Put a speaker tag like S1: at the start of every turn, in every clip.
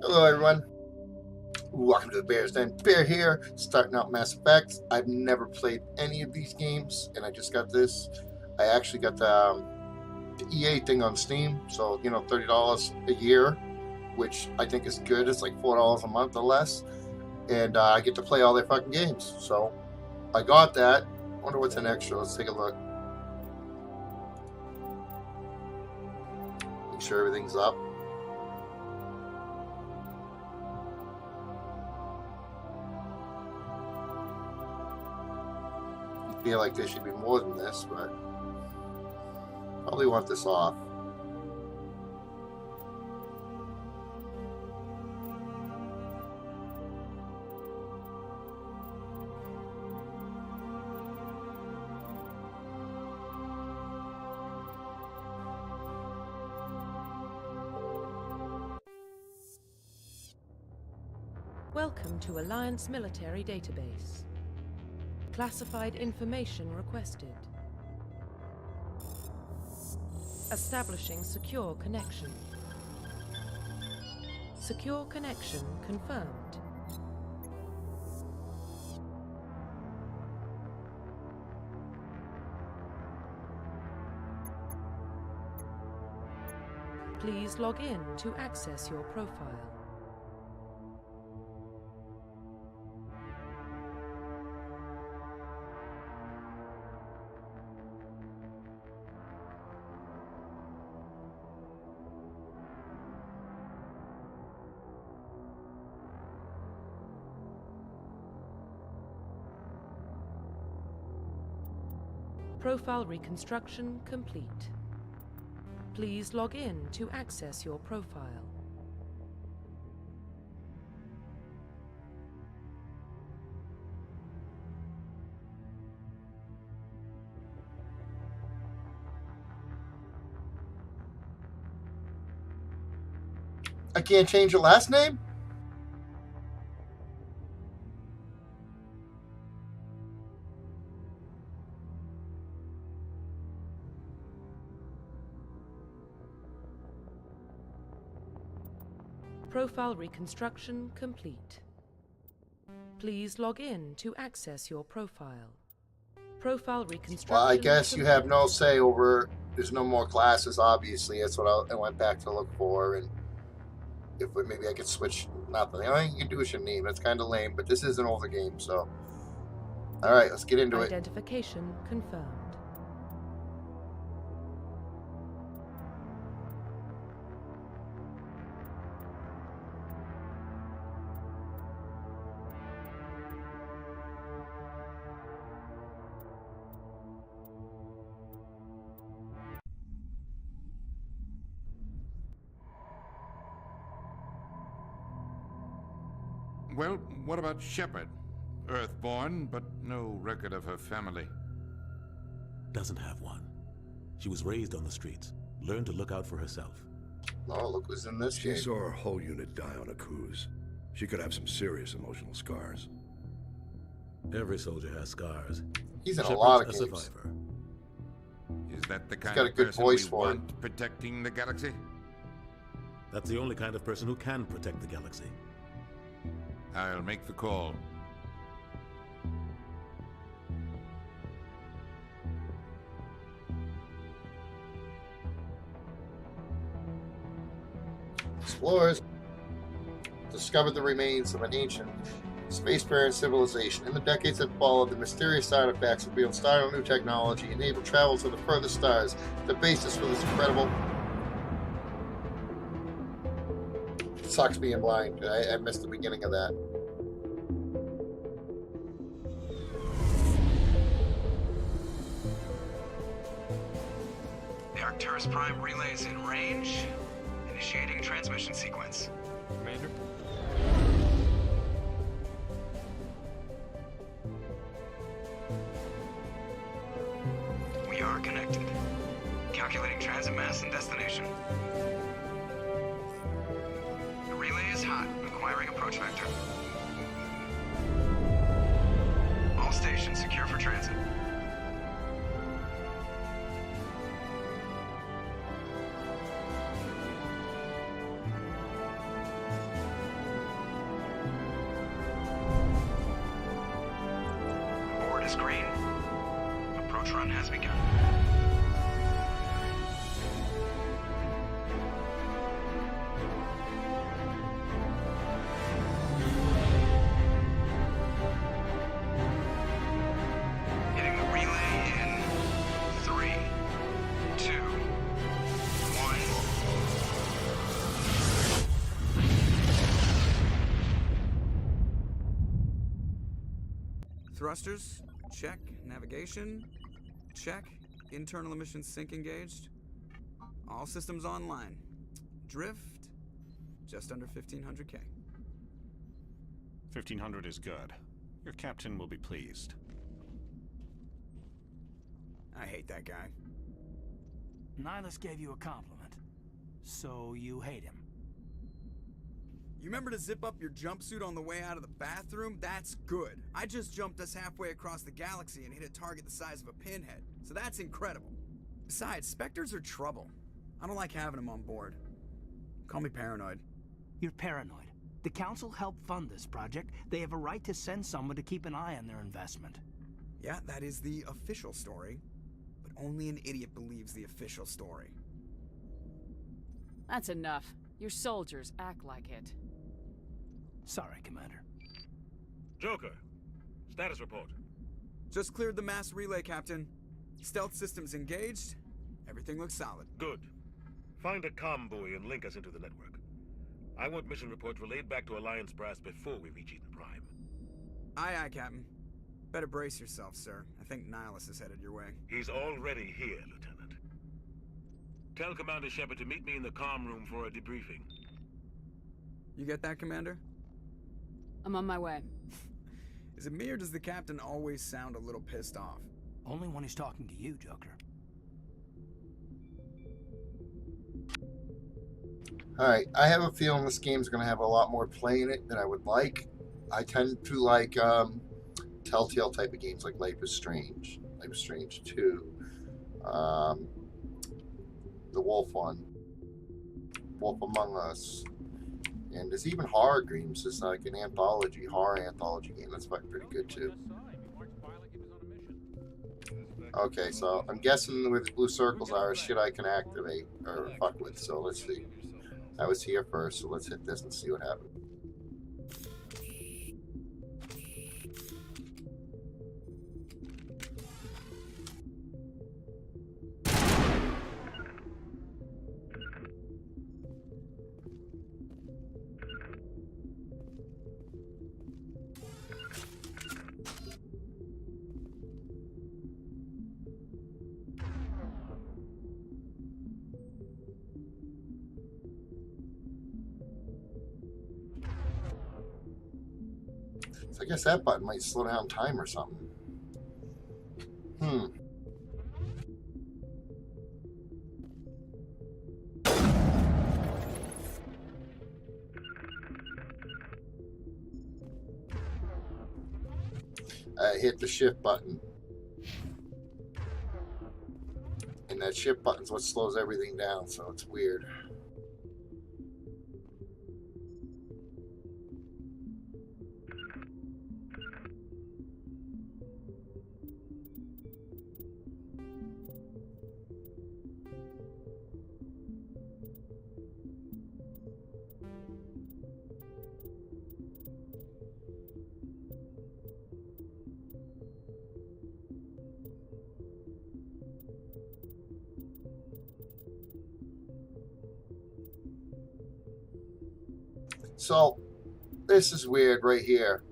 S1: Hello, everyone. Welcome to the Bears Den. Bear here, starting out Mass Effect. I've never played any of these games, and I just got this. I actually got the EA thing on Steam, so $30 a year, which I think is good. It's like $4 a month or less, and I get to play all their fucking games. So I got that. Wonder what's an extra. Let's take a look. Make sure everything's up. I feel like there should be more than this, but probably want this off.
S2: Welcome to Alliance Military Database. Classified information requested. Establishing secure connection. Secure connection confirmed. Please log in to access your profile. Profile reconstruction complete. Please log in to access your profile.
S1: I can't change your last name?
S2: Profile reconstruction complete. Please log in to access your profile. Profile reconstruction.
S1: Well, I guess you have no say over. There's no more classes, obviously. That's what I went back to look for, and if maybe I could switch. Nothing. The only thing you can do is your name. That's kind of lame, but this is an older game, so. All right, let's get into it.
S2: Identification confirmed.
S3: Well, what about Shepard? Earthborn, but no record of her family.
S4: Doesn't have one. She was raised on the streets, learned to look out for herself.
S1: Oh, look who's in this
S5: She
S1: game.
S5: saw her whole unit die on a cruise. She could have some serious emotional scars.
S4: Every soldier has scars.
S1: He's in a
S4: Shepard's
S1: lot of
S4: a
S1: games.
S4: survivor.
S3: Is that the kind
S1: got a
S3: of
S1: good
S3: person
S1: voice
S3: we
S1: for it.
S3: want protecting the galaxy?
S4: That's the only kind of person who can protect the galaxy.
S3: I'll make the call.
S1: Explorers discovered the remains of an ancient spacefaring civilization. In the decades that followed, the mysterious artifacts revealed startling new technology, enabled travel to the furthest stars. The basis for this incredible. It sucks being blind. I missed the beginning of that.
S6: The Arcturus Prime relay is in range. Initiating transmission sequence.
S7: Commander?
S6: We are connected. Calculating transit mass and destination. The relay is hot, acquiring approach vector. All stations secure for transit. is green. Approach run has begun. Hitting the relay in 3, 2, 1.
S7: Thrusters, check. Navigation, check. Internal emissions sync engaged. All systems online. Drift, just under 1500K.
S8: 1500 is good. Your captain will be pleased.
S7: I hate that guy.
S9: Nihilus gave you a compliment, so you hate him.
S7: You remember to zip up your jumpsuit on the way out of the bathroom? That's good. I just jumped us halfway across the galaxy and hit a target the size of a pinhead, so that's incredible. Besides, Spectres are trouble. I don't like having them on board. Call me paranoid.
S9: You're paranoid. The Council helped fund this project. They have a right to send someone to keep an eye on their investment.
S7: Yeah, that is the official story. But only an idiot believes the official story.
S10: That's enough. Your soldiers act like it.
S9: Sorry, Commander.
S11: Joker, status report.
S7: Just cleared the mass relay, Captain. Stealth systems engaged. Everything looks solid.
S11: Good. Find a comm buoy and link us into the network. I want mission reports relayed back to Alliance Brass before we reach Eden Prime.
S7: Aye, aye, Captain. Better brace yourself, sir. I think Nihilus is headed your way.
S11: He's already here, Lieutenant. Tell Commander Shepard to meet me in the comm room for a debriefing.
S7: You get that, Commander?
S10: I'm on my way.
S7: Is it me or does the Captain always sound a little pissed off?
S9: Only when he's talking to you, Joker.
S1: Alright, I have a feeling this game's going to have a lot more play in it than I would like. I tend to like Telltale type of games like Life is Strange, Life is Strange 2, the Wolf one, Wolf Among Us, and there's even horror games. It's like an anthology, horror anthology game that's pretty good too. Okay, so I'm guessing where the blue circles are shit I can activate or fuck with, so let's see. I was here first, so let's hit this and see what happens. So I guess that button might slow down time or something. I hit the shift button. And that shift button's what slows everything down, so it's weird. So, this is weird right here.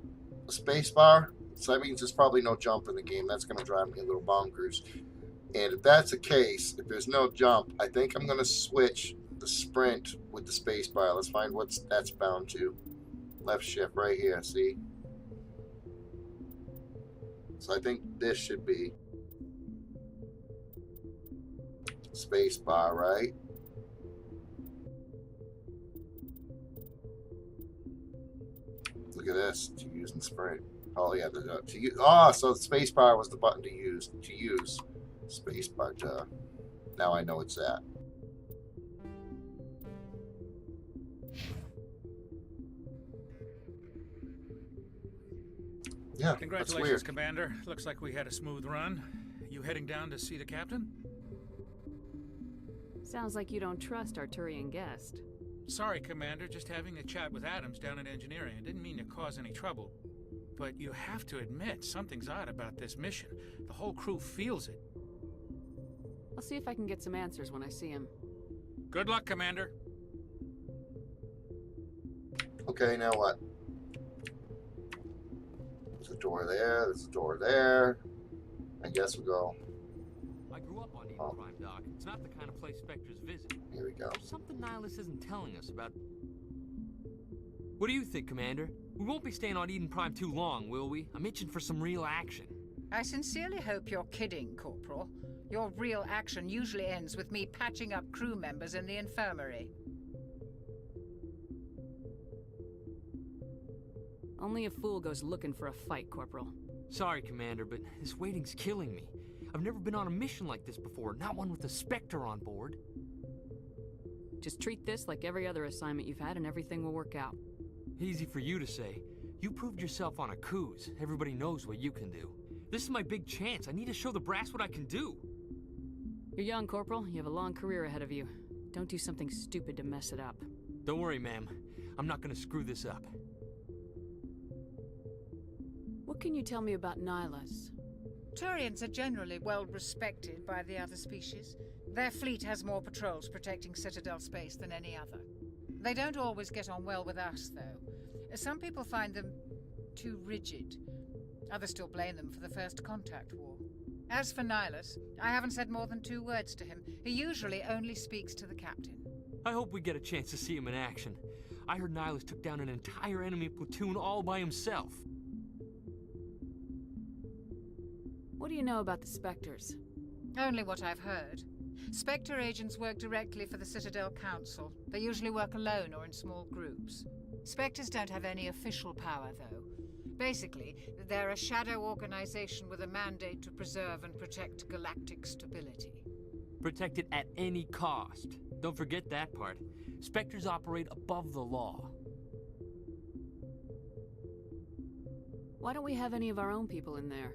S1: A space bar, so that means there's probably no jump in the game. That's going to drive me a little bonkers. And if that's the case, if there's no jump, I think I'm going to switch the sprint with the space bar. Let's find what that's bound to. Left shift right here, see? So I think this should be space bar, right? Look at this, to use and sprint. Oh yeah, to use. Oh, so the space bar was the button to use. Space bar. Now I know it's that. Yeah,
S12: Congratulations,
S1: that's weird.
S12: Commander. Looks like we had a smooth run. You heading down to see the captain?
S10: Sounds like you don't trust Arturian guest.
S12: Sorry, Commander. Just having a chat with Adams down at engineering. I didn't mean to cause any trouble. But you have to admit, something's odd about this mission. The whole crew feels it.
S10: I'll see if I can get some answers when I see him.
S12: Good luck, Commander.
S1: Okay, now what? There's a door there, there's a door there. I guess we'll go.
S13: I grew up on Eden Prime, Doc. It's not the kind of place Spectres visit.
S1: Here we go.
S13: There's something Nihilus isn't telling us about... What do you think, Commander? We won't be staying on Eden Prime too long, will we? I'm itching for some real action.
S14: I sincerely hope you're kidding, Corporal. Your real action usually ends with me patching up crew members in the infirmary.
S10: Only a fool goes looking for a fight, Corporal.
S13: Sorry, Commander, but this waiting's killing me. I've never been on a mission like this before, not one with a Spectre on board.
S10: Just treat this like every other assignment you've had and everything will work out.
S13: Easy for you to say. You proved yourself on Akuz. Everybody knows what you can do. This is my big chance. I need to show the brass what I can do.
S10: You're young, Corporal. You have a long career ahead of you. Don't do something stupid to mess it up.
S13: Don't worry, ma'am. I'm not gonna screw this up.
S10: What can you tell me about Nihilus?
S14: Turians are generally well respected by the other species. Their fleet has more patrols protecting Citadel space than any other. They don't always get on well with us, though. Some people find them too rigid. Others still blame them for the First Contact War. As for Nihilus, I haven't said more than 2 words to him. He usually only speaks to the captain.
S13: I hope we get a chance to see him in action. I heard Nihilus took down an entire enemy platoon all by himself.
S10: What do you know about the Spectres?
S14: Only what I've heard. Spectre agents work directly for the Citadel Council. They usually work alone or in small groups. Spectres don't have any official power, though. Basically, they're a shadow organization with a mandate to preserve and protect galactic stability.
S13: Protect it at any cost. Don't forget that part. Spectres operate above the law.
S10: Why don't we have any of our own people in there?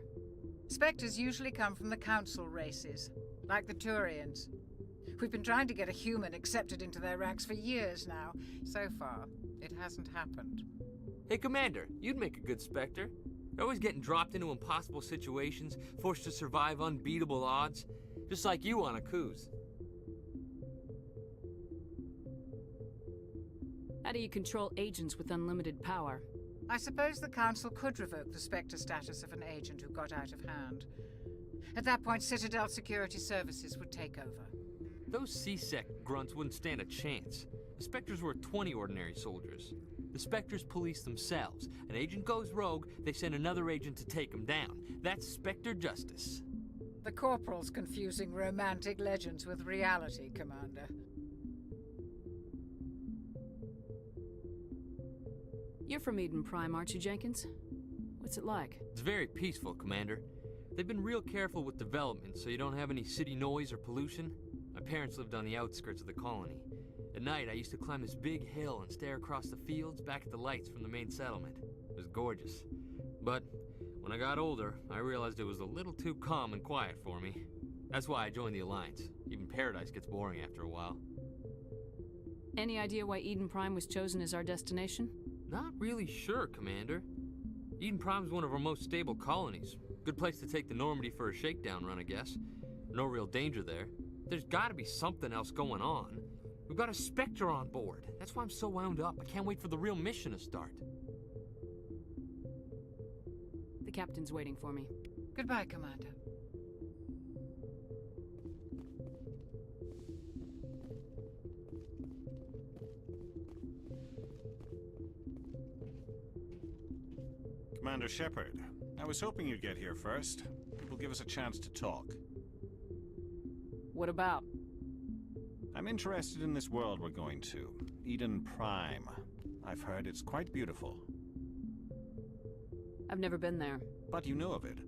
S14: Spectres usually come from the Council races, like the Turians. We've been trying to get a human accepted into their ranks for years now. So far, it hasn't happened.
S13: Hey, Commander, you'd make a good Spectre. You're always getting dropped into impossible situations, forced to survive unbeatable odds, just like you on Akuz.
S10: How do you control agents with unlimited power?
S14: I suppose the Council could revoke the Spectre status of an agent who got out of hand. At that point, Citadel Security Services would take over.
S13: Those C-Sec grunts wouldn't stand a chance. The Spectres were 20 ordinary soldiers. The Spectres police themselves. An agent goes rogue, they send another agent to take him down. That's Spectre justice.
S14: The Corporal's confusing romantic legends with reality, Commander.
S10: You're from Eden Prime, aren't you, Jenkins? What's it like?
S13: It's very peaceful, Commander. They've been real careful with development, so you don't have any city noise or pollution. My parents lived on the outskirts of the colony. At night, I used to climb this big hill and stare across the fields back at the lights from the main settlement. It was gorgeous. But when I got older, I realized it was a little too calm and quiet for me. That's why I joined the Alliance. Even Paradise gets boring after a while.
S10: Any idea why Eden Prime was chosen as our destination?
S13: Not really sure, Commander. Eden Prime's one of our most stable colonies. Good place to take the Normandy for a shakedown run, I guess. No real danger there. There's gotta be something else going on. We've got a Spectre on board. That's why I'm so wound up. I can't wait for the real mission to start.
S10: The captain's waiting for me.
S14: Goodbye, Commander.
S8: Commander Shepard, I was hoping you'd get here first. It will give us a chance to talk.
S10: What about?
S8: I'm interested in this world we're going to, Eden Prime. I've heard it's quite beautiful.
S10: I've never been there.
S8: But you know of it.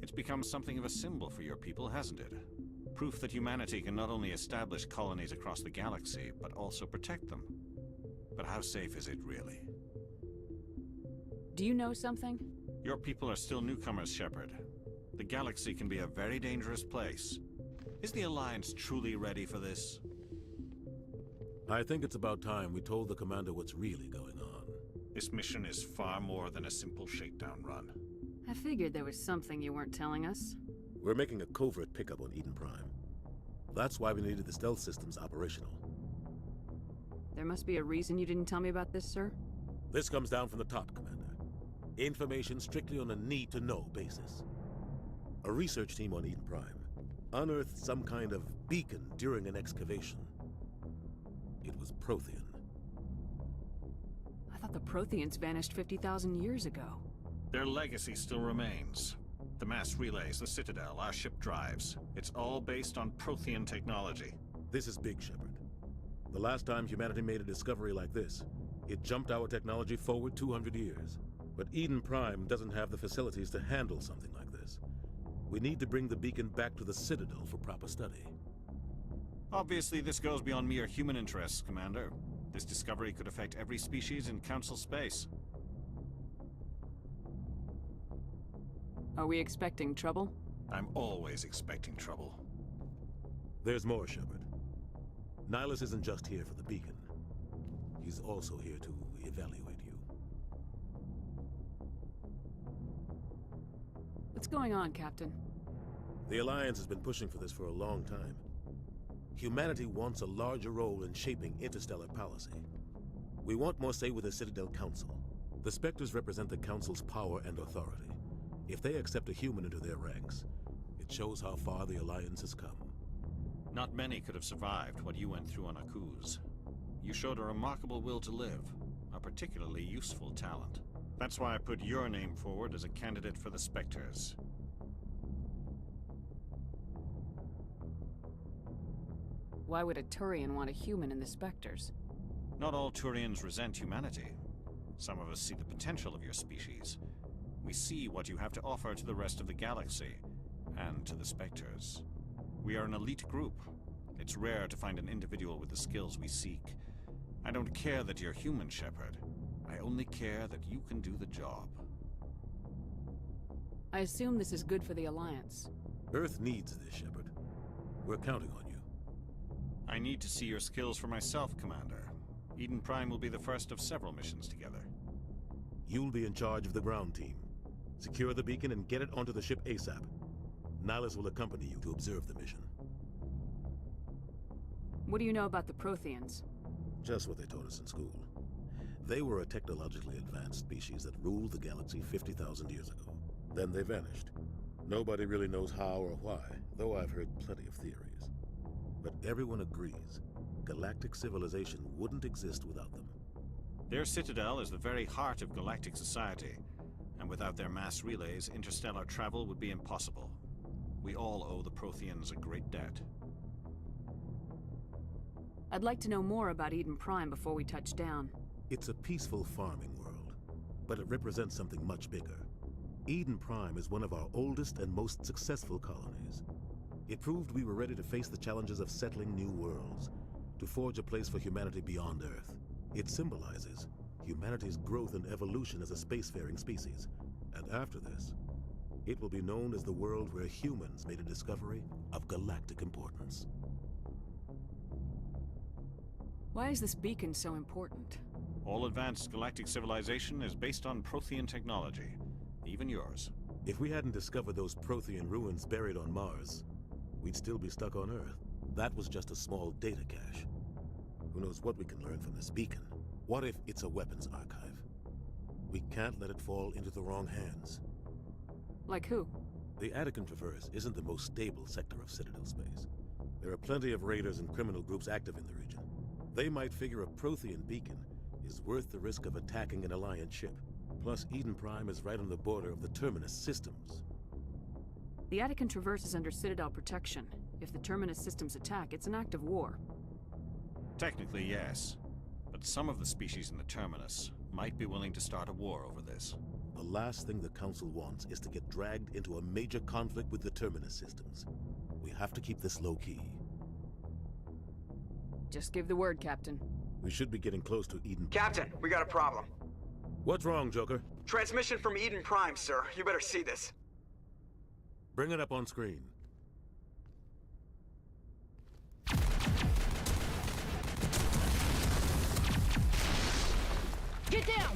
S8: It's become something of a symbol for your people, hasn't it? Proof that humanity can not only establish colonies across the galaxy, but also protect them. But how safe is it really?
S10: Do you know something?
S8: Your people are still newcomers, Shepard. The galaxy can be a very dangerous place. Is the Alliance truly ready for this?
S4: I think it's about time we told the Commander what's really going on.
S8: This mission is far more than a simple shakedown run.
S10: I figured there was something you weren't telling us.
S4: We're making a covert pickup on Eden Prime. That's why we needed the stealth systems operational.
S10: There must be a reason you didn't tell me about this, sir?
S4: This comes down from the top, Commander. Information strictly on a need-to-know basis. A research team on Eden Prime unearthed some kind of beacon during an excavation. It was Prothean.
S10: I thought the Protheans vanished 50,000 years ago.
S8: Their legacy still remains. The mass relays, the Citadel, our ship drives. It's all based on Prothean technology.
S4: This is big, Shepard. The last time humanity made a discovery like this, it jumped our technology forward 200 years. But Eden Prime doesn't have the facilities to handle something like this. We need to bring the beacon back to the Citadel for proper study.
S8: Obviously, this goes beyond mere human interests, Commander. This discovery could affect every species in Council space.
S10: Are we expecting trouble?
S8: I'm always expecting trouble.
S4: There's more, Shepard. Nihilus isn't just here for the beacon. He's also here to evaluate you.
S10: What's going on, Captain?
S4: The Alliance has been pushing for this for a long time. Humanity wants a larger role in shaping interstellar policy. We want more say with the Citadel Council. The Spectres represent the Council's power and authority. If they accept a human into their ranks, it shows how far the Alliance has come.
S8: Not many could have survived what you went through on Akuz. You showed a remarkable will to live, a particularly useful talent. That's why I put your name forward as a candidate for the Spectres.
S10: Why would a Turian want a human in the Spectres?
S8: Not all Turians resent humanity. Some of us see the potential of your species. We see what you have to offer to the rest of the galaxy, and to the Spectres. We are an elite group. It's rare to find an individual with the skills we seek. I don't care that you're human, Shepard. I only care that you can do the job.
S10: I assume this is good for the Alliance.
S4: Earth needs this, Shepard. We're counting on you.
S8: I need to see your skills for myself, Commander. Eden Prime will be the first of several missions together.
S4: You'll be in charge of the ground team. Secure the beacon and get it onto the ship ASAP. Nihilus will accompany you to observe the mission.
S10: What do you know about the Protheans?
S4: Just what they taught us in school. They were a technologically advanced species that ruled the galaxy 50,000 years ago. Then they vanished. Nobody really knows how or why, though I've heard plenty of theories. But everyone agrees, galactic civilization wouldn't exist without them.
S8: Their citadel is the very heart of galactic society, and without their mass relays, interstellar travel would be impossible. We all owe the Protheans a great debt.
S10: I'd like to know more about Eden Prime before we touch down.
S4: It's a peaceful farming world, but it represents something much bigger. Eden Prime is one of our oldest and most successful colonies. It proved we were ready to face the challenges of settling new worlds, to forge a place for humanity beyond Earth. It symbolizes humanity's growth and evolution as a spacefaring species. And after this, it will be known as the world where humans made a discovery of galactic importance.
S10: Why is this beacon so important?
S8: All advanced galactic civilization is based on Prothean technology, even yours.
S4: If we hadn't discovered those Prothean ruins buried on Mars, we'd still be stuck on Earth. That was just a small data cache. Who knows what we can learn from this beacon? What if it's a weapons archive? We can't let it fall into the wrong hands.
S10: Like who?
S4: The Attican Traverse isn't the most stable sector of Citadel space. There are plenty of raiders and criminal groups active in the region. They might figure a Prothean beacon is worth the risk of attacking an Alliance ship. Plus, Eden Prime is right on the border of the Terminus systems.
S10: The Attican Traverse is under Citadel protection. If the Terminus systems attack, it's an act of war.
S8: Technically, yes. But some of the species in the Terminus might be willing to start a war over this.
S4: The last thing the Council wants is to get dragged into a major conflict with the Terminus systems. We have to keep this low-key.
S10: Just give the word, Captain.
S4: We should be getting close to Eden.
S7: Captain, we got a problem.
S4: What's wrong, Joker?
S7: Transmission from Eden Prime, sir. You better see this.
S4: Bring it up on screen.
S10: Get down!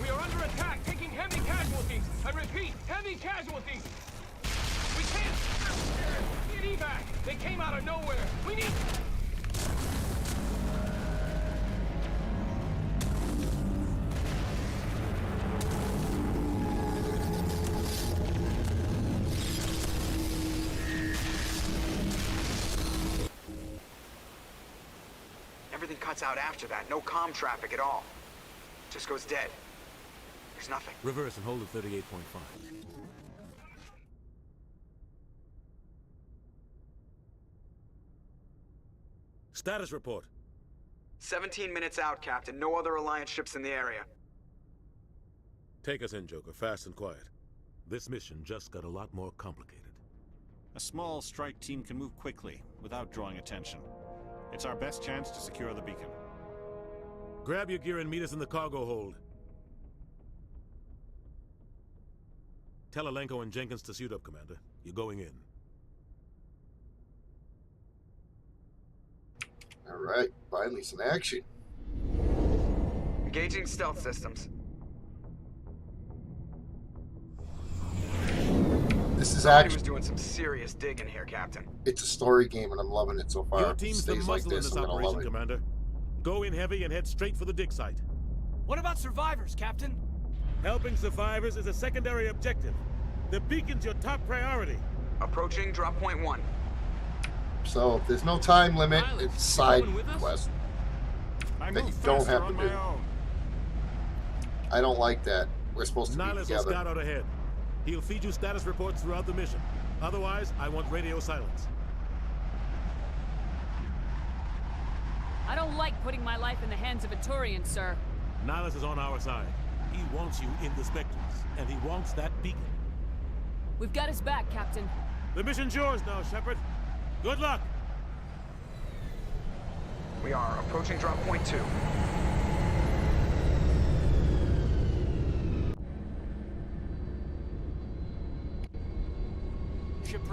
S15: We are under attack, taking heavy casualties. I repeat, heavy casualties. We can't get evac. They came out of nowhere. We need...
S7: Everything cuts out after that. No comm traffic at all. Just goes dead. There's nothing.
S4: Reverse and hold at 38.5. Status report.
S7: 17 minutes out, Captain. No other Alliance ships in the area.
S4: Take us in, Joker, fast and quiet. This mission just got a lot more complicated.
S8: A small strike team can move quickly, without drawing attention. It's our best chance to secure the beacon.
S4: Grab your gear and meet us in the cargo hold. Tell Alenko and Jenkins to suit up, Commander. You're going in.
S1: All right, finally some action.
S7: Engaging stealth systems.
S1: This is
S7: Somebody was
S1: actually
S7: doing some serious digging here, Captain.
S1: it's a story game, and I'm loving it so far.
S4: Your
S1: If it
S4: team's the
S1: stays
S4: muzzle
S1: like
S4: in
S1: this,
S4: this
S1: I'm gonna love
S4: operation,
S1: it.
S4: Commander. Go in heavy and head straight for the dig site.
S9: What about survivors, Captain?
S4: Helping survivors is a secondary objective. The beacon's your top priority.
S7: Approaching drop point 1.
S1: So if there's no time limit, it's side quest
S8: I
S1: that
S8: move
S1: you don't
S8: faster
S1: have
S8: on
S1: to
S8: my
S1: do.
S8: own.
S1: I don't like that. We're supposed to be
S4: Nihilus will
S1: together.
S4: scout out ahead. He'll feed you status reports throughout the mission. Otherwise, I want radio silence.
S10: I don't like putting my life in the hands of a Turian, sir.
S4: Nihilus is on our side. He wants you in the Spectres, and he wants that beacon.
S10: We've got his back, Captain.
S4: The mission's yours now, Shepard. Good luck!
S7: We are approaching drop point 2.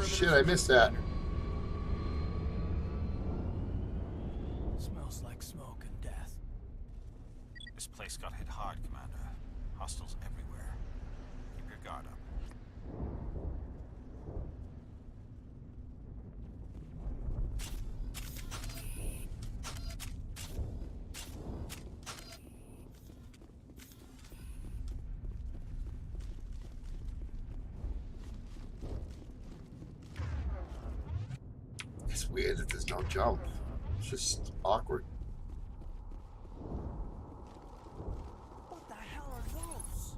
S1: Shit, I missed that.
S9: Smells like smoke and death.
S8: This place got hit hard, Commander. Hostiles everywhere. Keep your guard up.
S1: It's weird that there's no jump. It's just awkward.
S9: What the hell are those?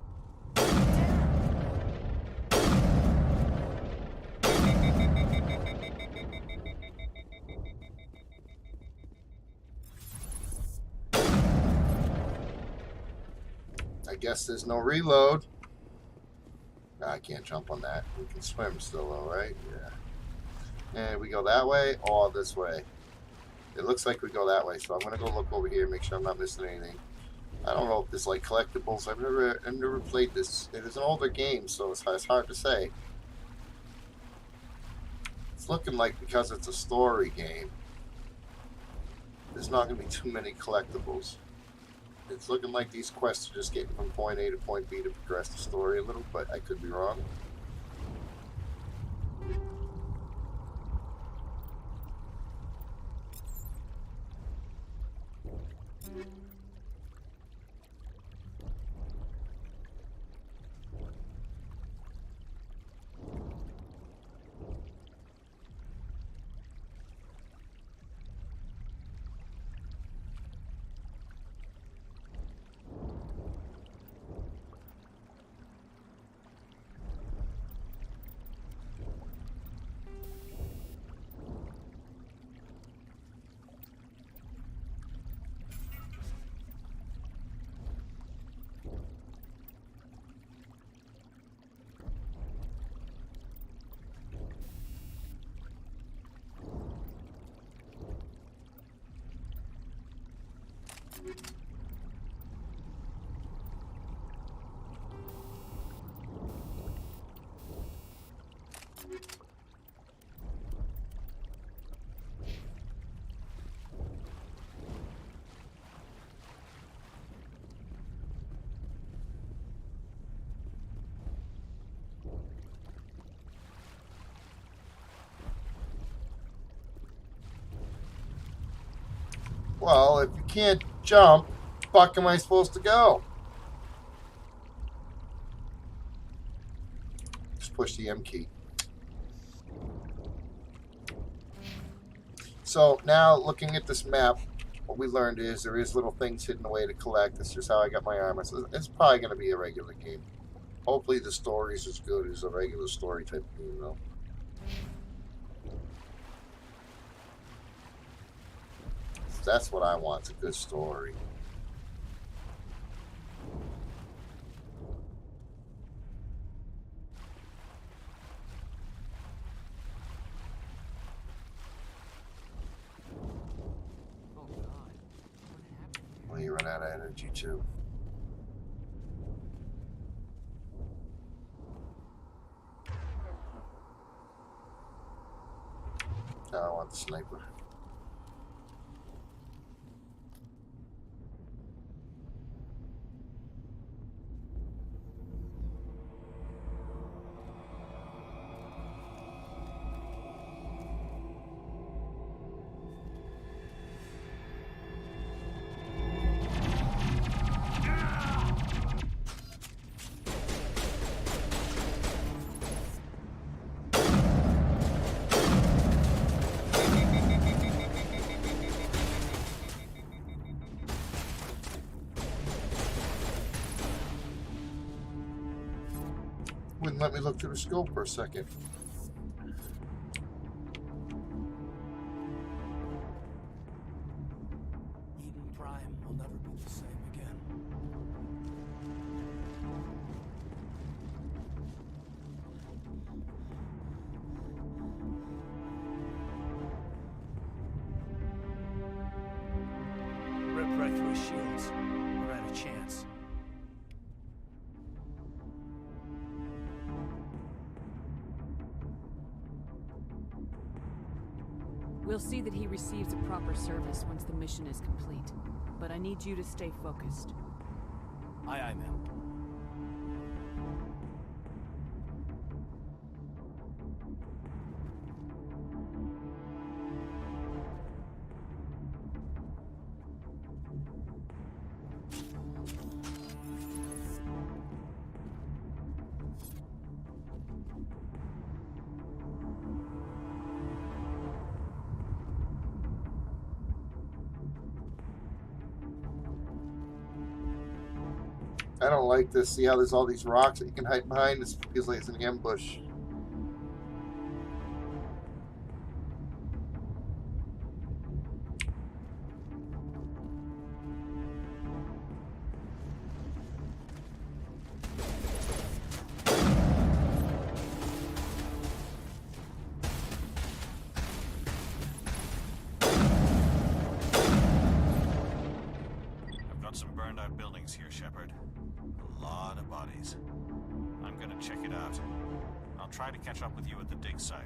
S1: I guess there's no reload. I can't jump on that. We can swim still, though, right? Yeah. And we go that way or this way. It looks like we go that way, so I'm gonna go look over here, make sure I'm not missing anything. I don't know if there's like collectibles. I've never played this. It is an older game, so it's hard to say. It's looking like because it's a story game, there's not gonna be too many collectibles. It's looking like these quests are just getting from point A to point B to progress the story a little, but I could be wrong. Well, if you can't jump, fuck am I supposed to go? Just push the M key. So now, looking at this map, what we learned is there is little things hidden away to collect. That's just how I got my armor. So it's probably going to be a regular game. Hopefully the story's as good as a regular story type game, though. That's what I want, it's a good story. Well, you run out of energy, too. I want the sniper. Wouldn't let me look through the scope for a second.
S9: Eden Prime will never be the same again. Rip right through his shields. We're at a chance.
S10: We'll see that he receives a proper service once the mission is complete. But I need you to stay focused.
S9: Aye, aye, ma'am.
S1: I don't like this. See how there's all these rocks that you can hide behind? This feels like it's an ambush.
S8: I've got some burned out buildings here, Shepard. A lot of bodies. I'm gonna check it out. I'll try to catch up with you at the dig site.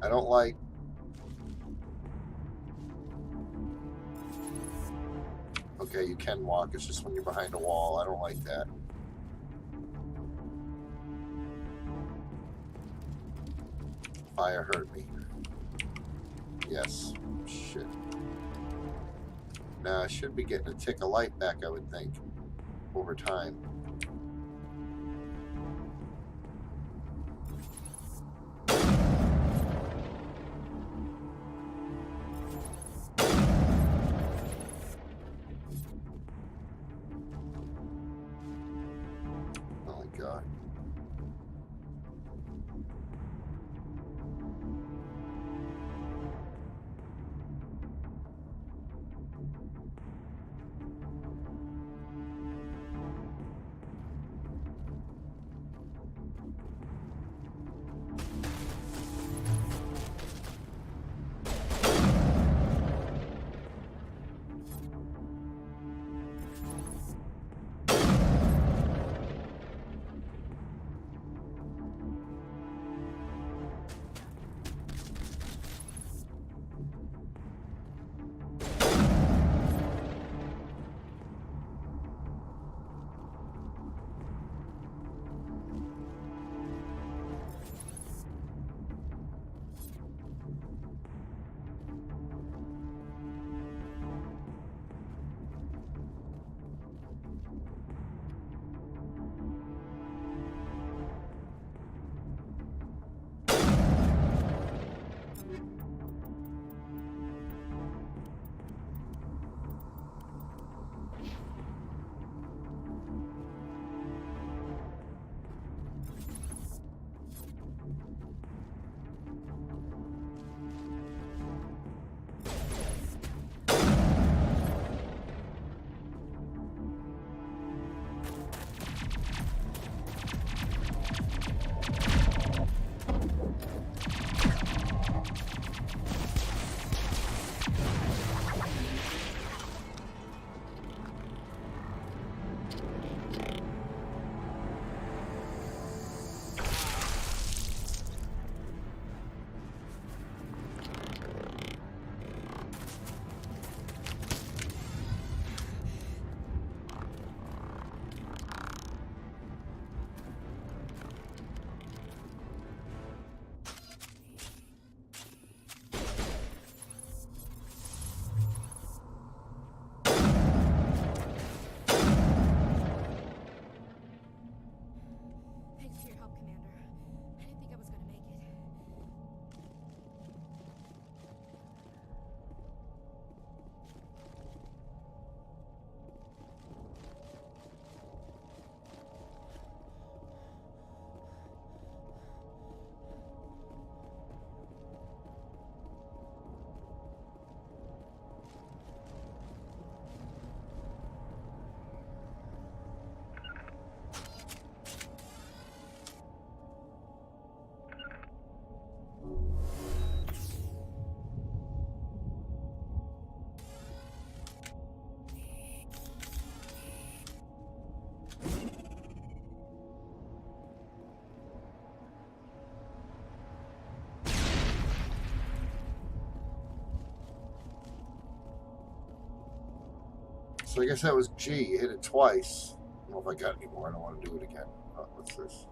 S1: I don't like... Okay, you can walk. It's just when you're behind a wall. I don't like that. Fire hurt me. Yes. Shit. Now I should be getting a tick of life back, I would think, over time. Oh my God. So I guess that was G. You hit it twice. I don't know if I got any more. I don't want to do it again. Oh, what's this?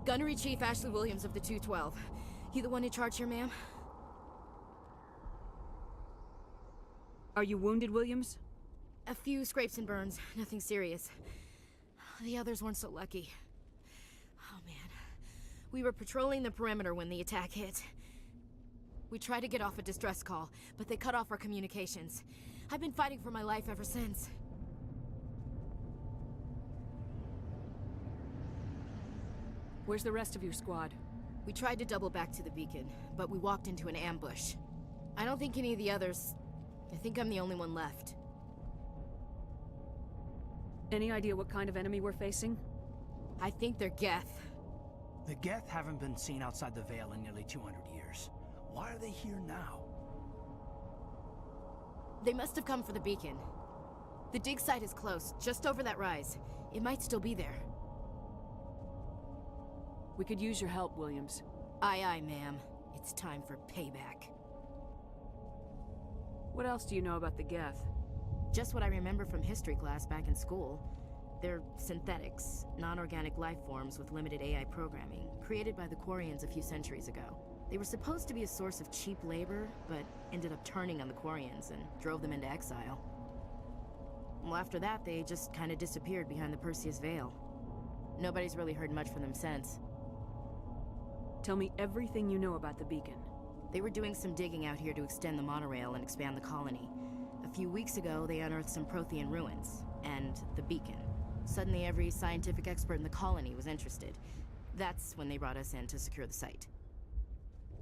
S16: Gunnery Chief Ashley Williams of the 212. You the one in charge here, ma'am?
S10: Are you wounded, Williams?
S16: A few scrapes and burns. Nothing serious. The others weren't so lucky. Oh, man. We were patrolling the perimeter when the attack hit. We tried to get off a distress call, but they cut off our communications. I've been fighting for my life ever since.
S10: Where's the rest of your squad?
S16: We tried to double back to the beacon, but we walked into an ambush. I don't think any of the others... I think I'm the only one left.
S10: Any idea what kind of enemy we're facing?
S16: I think they're Geth.
S9: The Geth haven't been seen outside the Veil in nearly 200 years. Why are they here now?
S16: They must have come for the beacon. The dig site is close, just over that rise. It might still be there.
S10: We could use your help, Williams.
S16: Aye, aye, ma'am. It's time for payback.
S10: What else do you know about the Geth?
S16: Just what I remember from history class back in school. They're synthetics, non-organic life forms with limited AI programming, created by the Quarians a few centuries ago. They were supposed to be a source of cheap labor, but ended up turning on the Quarians and drove them into exile. Well, after that, they just kind of disappeared behind the Perseus Veil. Nobody's really heard much from them since.
S10: Tell me everything you know about the beacon.
S16: They were doing some digging out here to extend the monorail and expand the colony. A few weeks ago, they unearthed some Prothean ruins, and the beacon. Suddenly, every scientific expert in the colony was interested. That's when they brought us in to secure the site.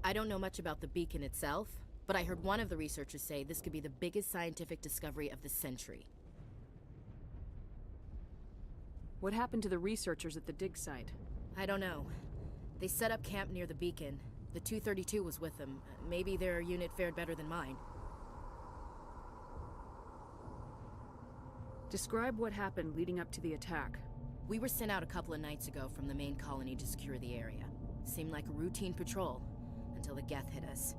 S16: I don't know much about the beacon itself, but I heard one of the researchers say this could be the biggest scientific discovery of the century.
S10: What happened to the researchers at the dig site?
S16: I don't know. They set up camp near the beacon. The 232 was with them. Maybe their unit fared better than mine.
S10: Describe what happened leading up to the attack.
S16: We were sent out a couple of nights ago from the main colony to secure the area. Seemed like a routine patrol, until the Geth hit us.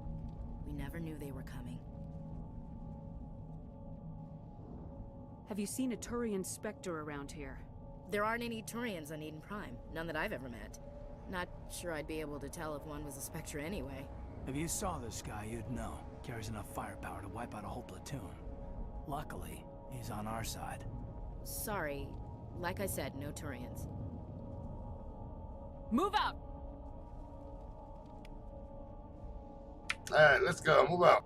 S16: We never knew they were coming.
S10: Have you seen a Turian Spectre around here?
S16: There aren't any Turians on Eden Prime, none that I've ever met. Not sure I'd be able to tell if one was a Spectre anyway.
S9: If you saw this guy, you'd know. Carries enough firepower to wipe out a whole platoon. Luckily, he's on our side.
S16: Sorry. Like I said, no Turians.
S10: Move out!
S1: Alright, let's go. Move out.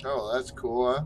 S1: Oh, that's cool, huh?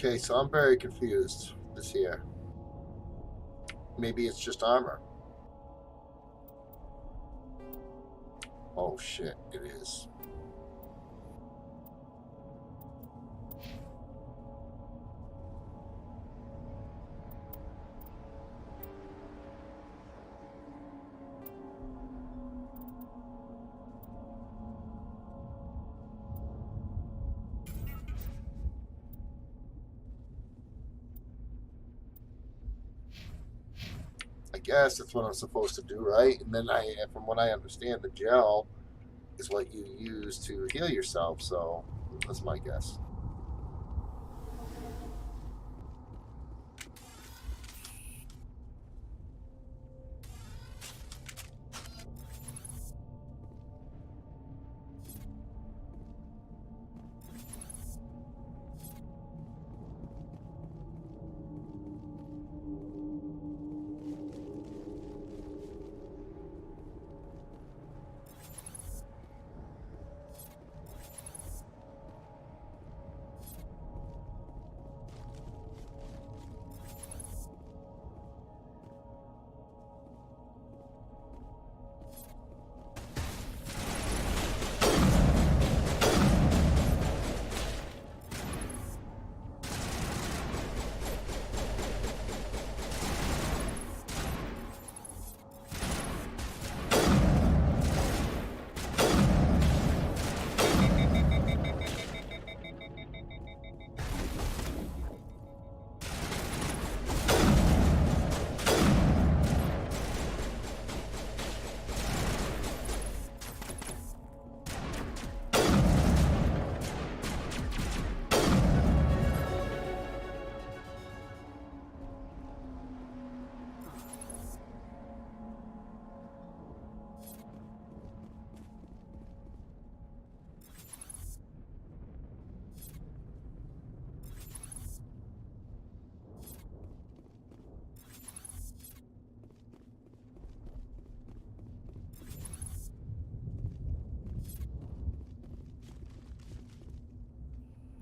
S1: Okay, so I'm very confused this here. Maybe it's just armor. Oh shit, it is. I guess that's what I'm supposed to do, right? And then from what I understand, the gel is what you use to heal yourself, so that's my guess.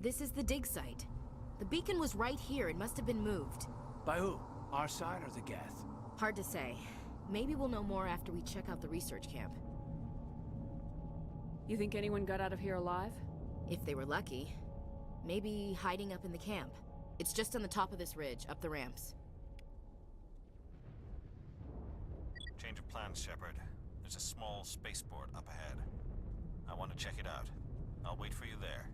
S16: This is the dig site. The beacon was right here. It must have been moved.
S9: By who? Our side or the Geth?
S16: Hard to say. Maybe we'll know more after we check out the research camp.
S10: You think anyone got out of here alive?
S16: If they were lucky. Maybe hiding up in the camp. It's just on the top of this ridge, up the ramps.
S8: Change of plans, Shepard. There's a small spaceport up ahead. I want to check it out. I'll wait for you there.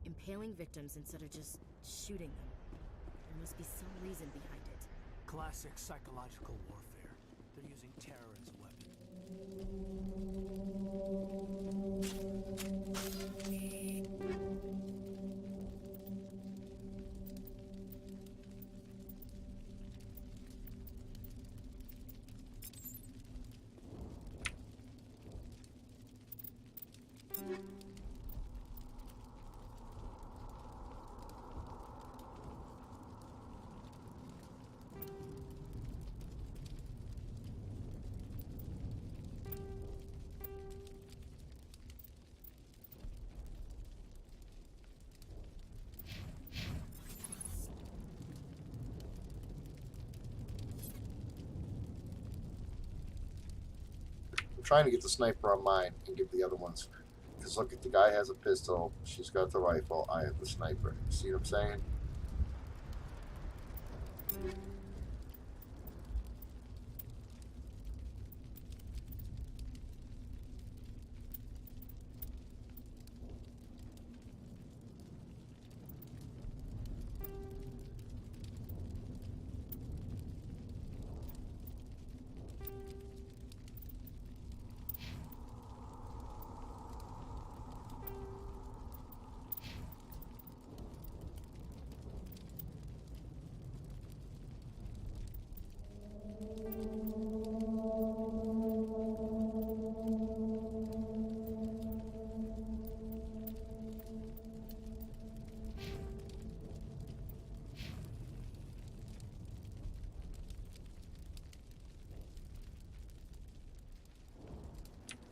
S16: Impaling victims instead of just shooting them. There must be some reason behind it.
S9: Classic psychological warfare. They're using terror as a weapon.
S1: I'm trying to get the sniper on mine and give the other ones. Because look, if the guy has a pistol, she's got the rifle, I have the sniper. See what I'm saying?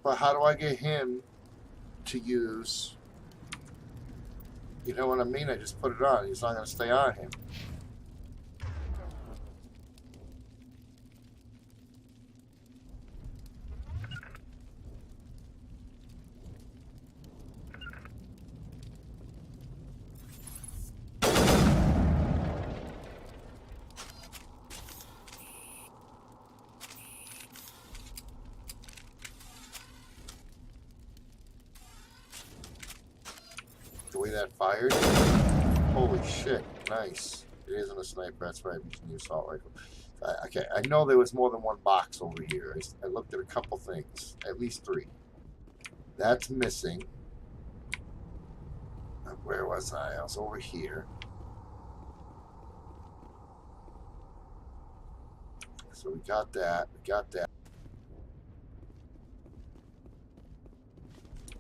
S1: But how do I get him to use You know what I mean? I just put it on. He's not going to stay on him. The way that fired. Holy shit. Nice. It isn't a sniper. That's right. We can use assault rifle. Okay, I know there was more than one box over here. I looked at a couple things. At least 3. That's missing. Where was I? I was over here. So we got that. We got that.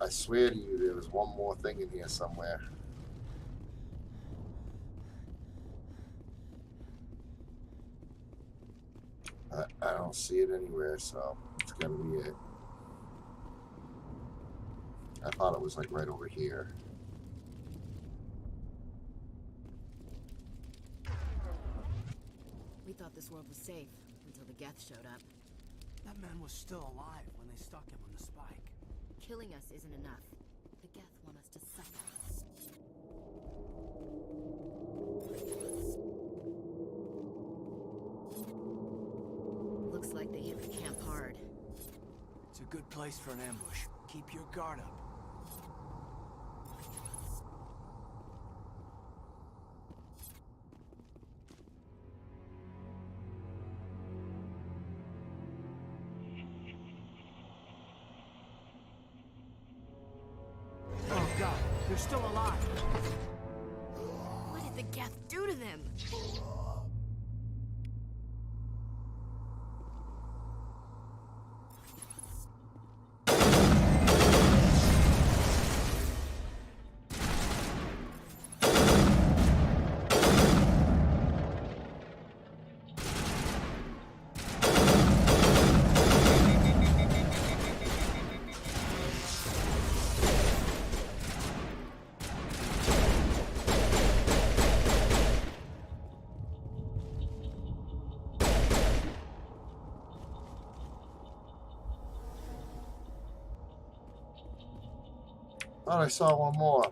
S1: I swear to you, there was one more thing in here somewhere. I don't see it anywhere, so it's gotta be it. I thought it was like right over here.
S16: We thought this world was safe until the Geth showed up.
S9: That man was still alive when they stuck him on the spike.
S16: Killing us isn't enough. The Geth want us to suffer. Looks like they hit the camp hard.
S9: It's a good place for an ambush. Keep your guard up. Oh God, they're still alive.
S16: What did the Geth do to them?
S1: Thought I saw one more.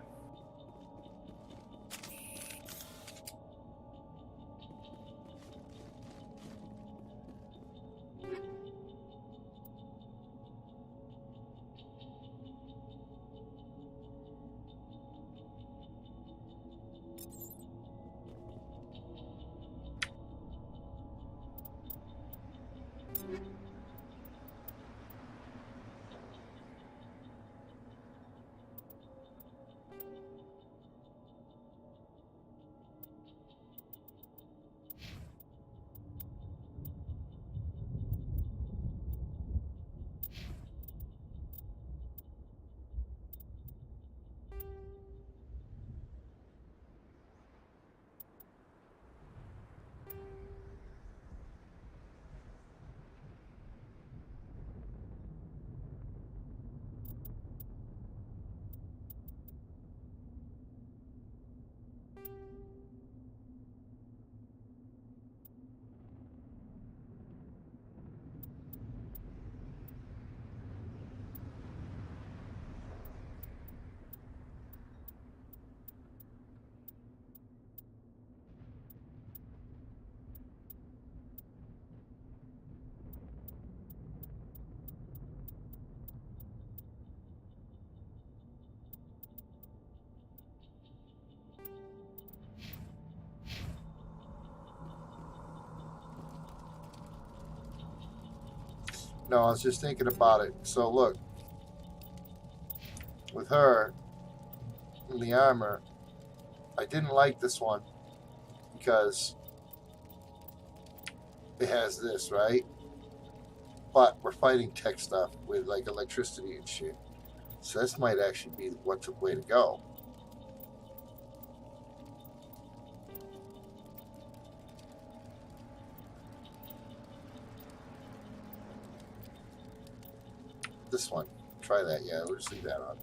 S1: No, I was just thinking about it. So look, with her in the armor, I didn't like this one because it has this, right? But we're fighting tech stuff with like electricity and shit. So this might actually be what's the way to go. This one. Try that. Yeah, we'll just leave that on.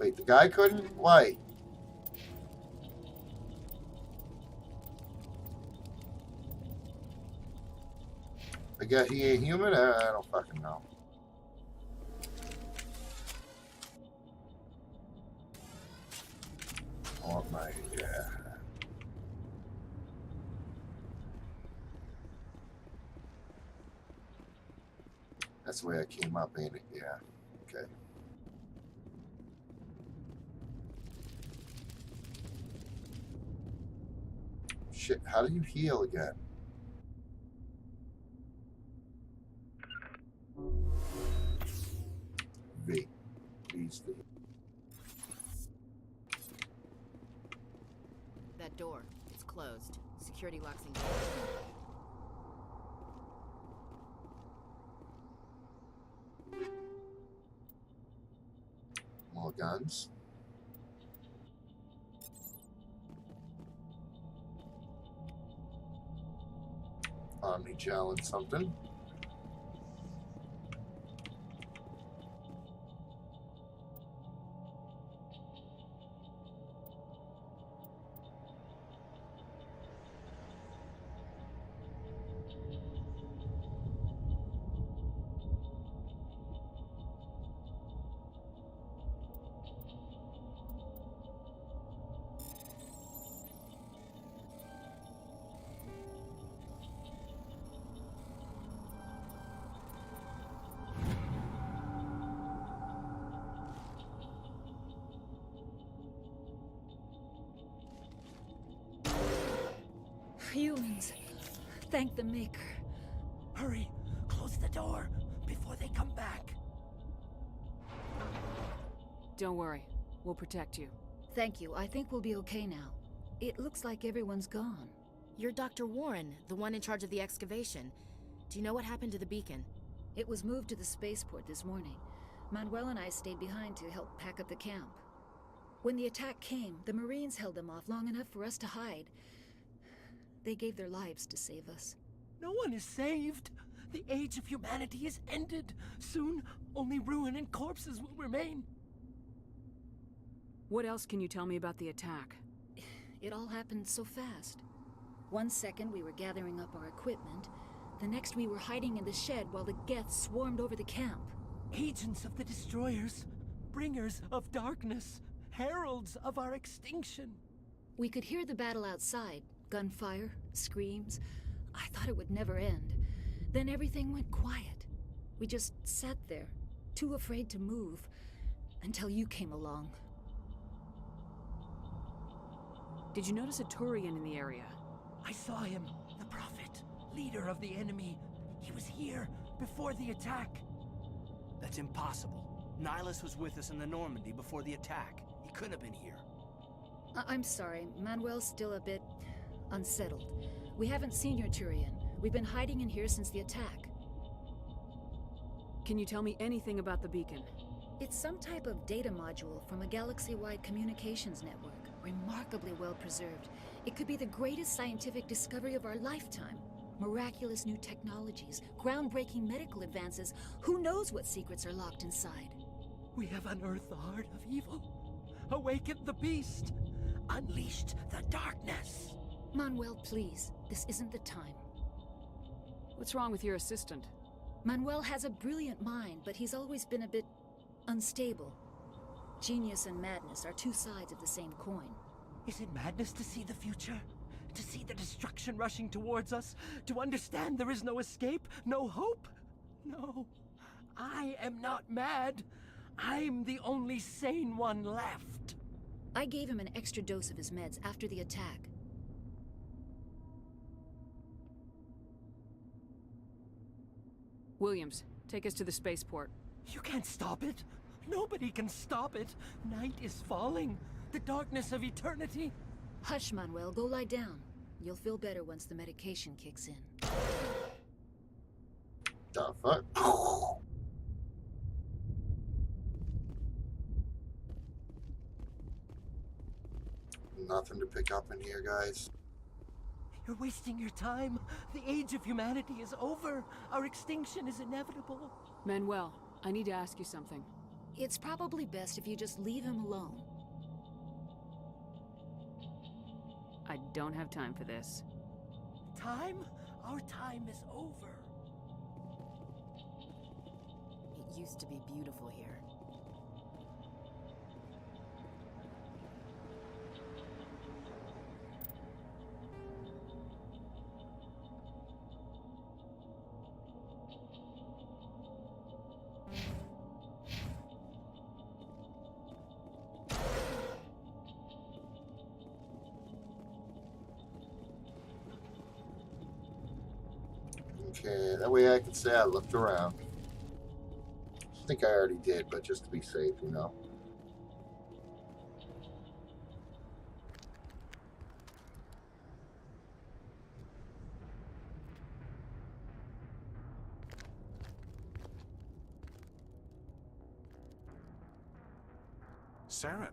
S1: Wait, the guy couldn't? Why? I guess he ain't human? I don't fucking know. Oh my, yeah. That's the way I came up, ain't it? Yeah. Okay. Shit, how do you heal again? V. Please V.
S16: That door, it's closed. Security locks engaged.
S1: More guns. Omni gel and something.
S17: Humans. Thank the Maker.
S9: Hurry! Close the door before they come back.
S10: Don't worry. We'll protect you.
S17: Thank you. I think we'll be okay now. It looks like everyone's gone.
S16: You're Dr. Warren, the one in charge of the excavation. Do you know what happened to the beacon?
S17: It was moved to the spaceport this morning. Manuel and I stayed behind to help pack up the camp. When the attack came, the Marines held them off long enough for us to hide. They gave their lives to save us.
S9: No one is saved. The age of humanity is ended. Soon, only ruin and corpses will remain.
S10: What else can you tell me about the attack?
S17: It all happened so fast. 1 second we were gathering up our equipment. The next we were hiding in the shed while the Geth swarmed over the camp.
S9: Agents of the Destroyers. Bringers of darkness. Heralds of our extinction.
S17: We could hear the battle outside. Gunfire, screams. I thought it would never end. Then everything went quiet. We just sat there, too afraid to move, until you came along.
S10: Did you notice a Turian in the area?
S9: I saw him, the Prophet, leader of the enemy. He was here before the attack.
S7: That's impossible. Nihilus was with us in the Normandy before the attack. He couldn't have been here.
S17: I'm sorry, Manuel's still a bit unsettled. We haven't seen your Turian. We've been hiding in here since the attack.
S10: Can you tell me anything about the beacon?
S17: It's some type of data module from a galaxy-wide communications network. Remarkably well preserved. It could be the greatest scientific discovery of our lifetime. Miraculous new technologies, groundbreaking medical advances. Who knows what secrets are locked inside?
S9: We have unearthed the heart of evil. Awakened the beast. Unleashed the darkness.
S17: Manuel, please. This isn't the time.
S10: What's wrong with your assistant?
S17: Manuel has a brilliant mind, but he's always been a bit unstable. Genius and madness are two sides of the same coin.
S9: Is it madness to see the future? To see the destruction rushing towards us? To understand there is no escape? No hope? No. I am not mad. I'm the only sane one left.
S17: I gave him an extra dose of his meds after the attack.
S10: Williams, take us to the spaceport.
S9: You can't stop it. Nobody can stop it. Night is falling. The darkness of eternity.
S17: Hush, Manuel. Go lie down. You'll feel better once the medication kicks in.
S1: The fuck? Nothing to pick up in here, guys.
S9: You're wasting your time. The age of humanity is over. Our extinction is inevitable.
S10: Manuel, I need to ask you something.
S17: It's probably best if you just leave him alone.
S10: I don't have time for this.
S9: Time? Our time is over.
S16: It used to be beautiful here.
S1: Okay, that way I can say I looked around. I think I already did, but just to be safe, you know.
S8: Saren.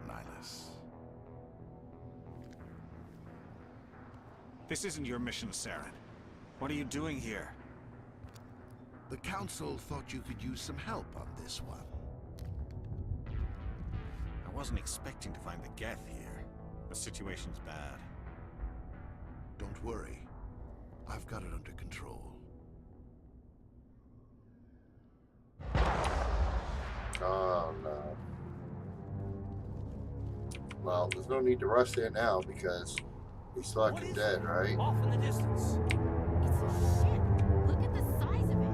S8: Nihilus. This isn't your mission, Saren. What are you doing here?
S18: The Council thought you could use some help on this one.
S8: I wasn't expecting to find the Geth here. The situation's bad.
S18: Don't worry. I've got it under control.
S1: Oh no. Well, there's no need to rush there now because he's fucking dead, right?
S9: Off in the distance.
S16: It's a ship. Look at the size of it.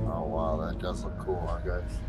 S1: Oh wow, that does look cool, huh, guys?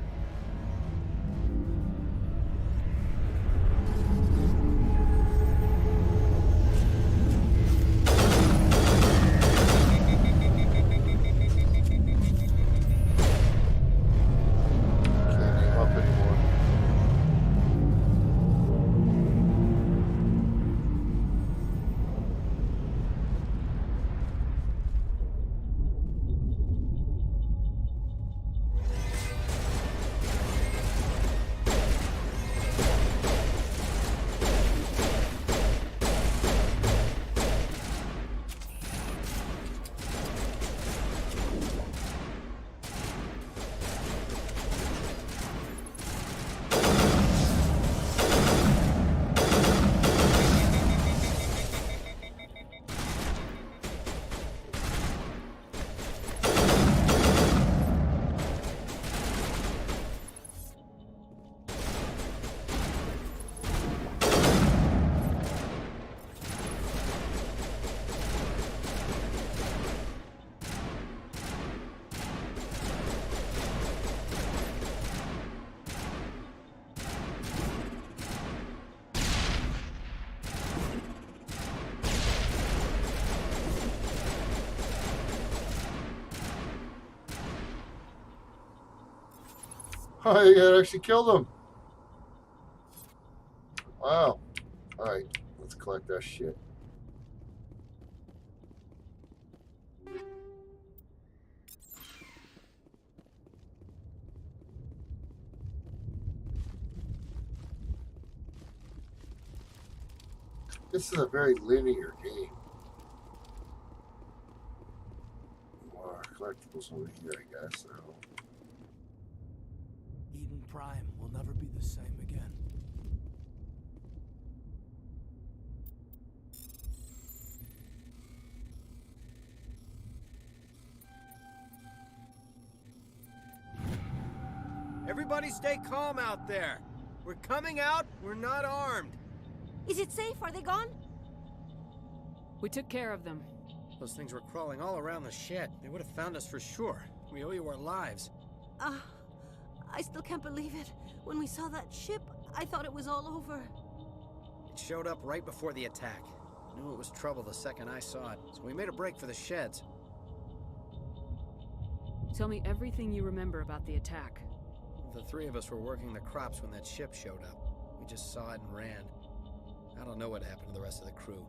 S1: Oh, you actually killed him. Wow. Alright, let's collect that shit. This is a very linear game. More collectibles over here, I guess. So.
S9: Eden Prime will never be the same again.
S7: Everybody stay calm out there. We're coming out, we're not armed.
S16: Is it safe? Are they gone?
S10: We took care of them.
S7: Those things were crawling all around the shed. They would have found us for sure. We owe you our lives.
S16: I still can't believe it. When we saw that ship, I thought it was all over.
S7: It showed up right before the attack. Knew it was trouble the second I saw it, so we made a break for the sheds.
S10: Tell me everything you remember about the attack.
S7: The three of us were working the crops when that ship showed up. We just saw it and ran. I don't know what happened to the rest of the crew.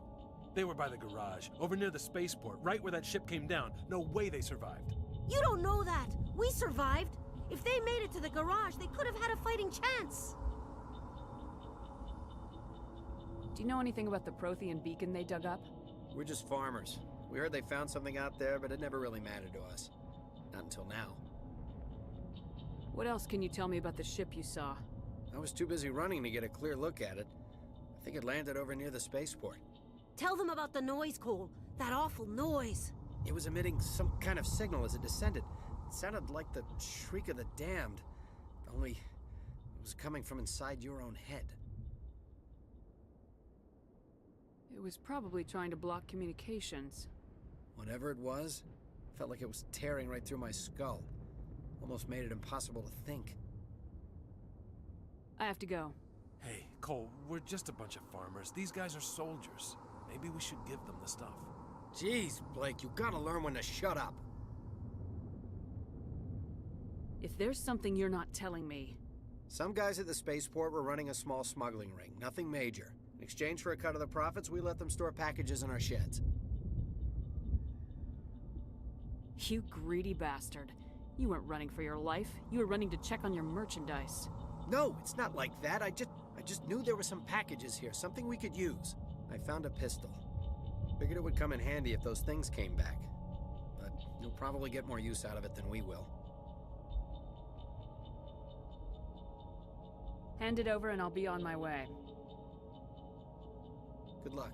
S9: They were by the garage, over near the spaceport, right where that ship came down. No way they survived.
S16: You don't know that. We survived. If they made it to the garage, they could have had a fighting chance.
S10: Do you know anything about the Prothean beacon they dug up?
S7: We're just farmers.
S19: We heard they found something out there, but it never really mattered to us. Not until now.
S10: What else can you tell me about the ship you saw?
S19: I was too busy running to get a clear look at it. I think it landed over near the spaceport.
S20: Tell them about the noise, Cole. That awful noise.
S19: It was emitting some kind of signal as it descended. It sounded like the shriek of the damned. Only it was coming from inside your own head.
S10: It was probably trying to block communications.
S19: Whatever it was, felt like it was tearing right through my skull. Almost made it impossible to think.
S10: I have to go.
S21: Hey, Cole, we're just a bunch of farmers. These guys are soldiers. Maybe we should give them the stuff.
S19: Jeez, Blake, you gotta learn when to shut up.
S10: If there's something you're not telling me...
S19: Some guys at the spaceport were running a small smuggling ring, nothing major. In exchange for a cut of the profits, we let them store packages in our sheds.
S10: You greedy bastard. You weren't running for your life. You were running to check on your merchandise.
S19: No, it's not like that. I just knew there were some packages here, something we could use. I found a pistol. Figured it would come in handy if those things came back. But you'll probably get more use out of it than we will.
S10: Hand it over and I'll be on my way.
S19: Good luck.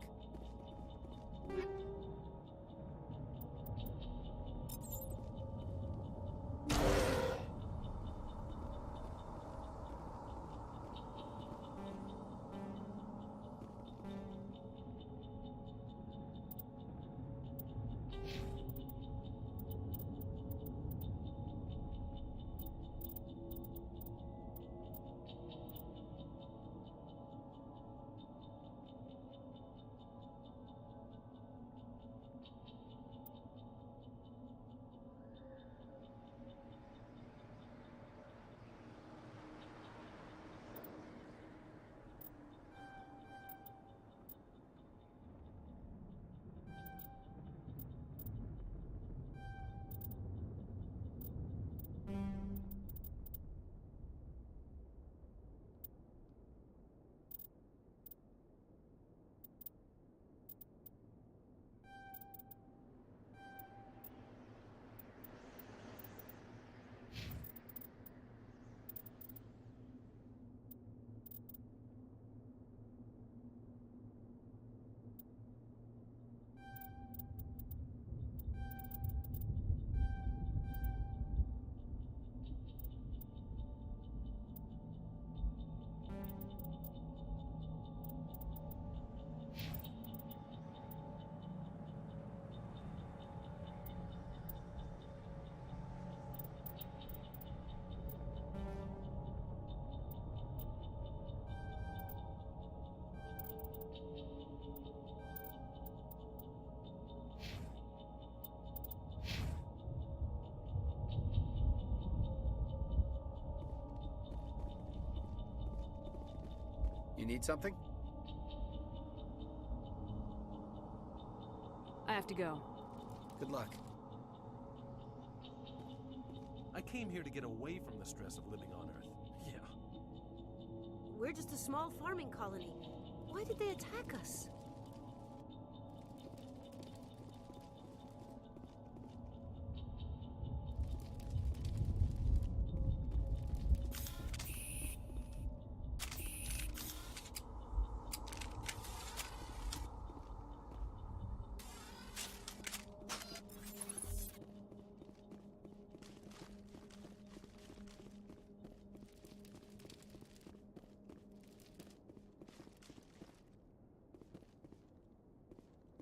S19: You need something?
S10: I have to go.
S19: Good luck.
S21: I came here to get away from the stress of living on Earth. Yeah.
S20: We're just a small farming colony. Why did they attack us?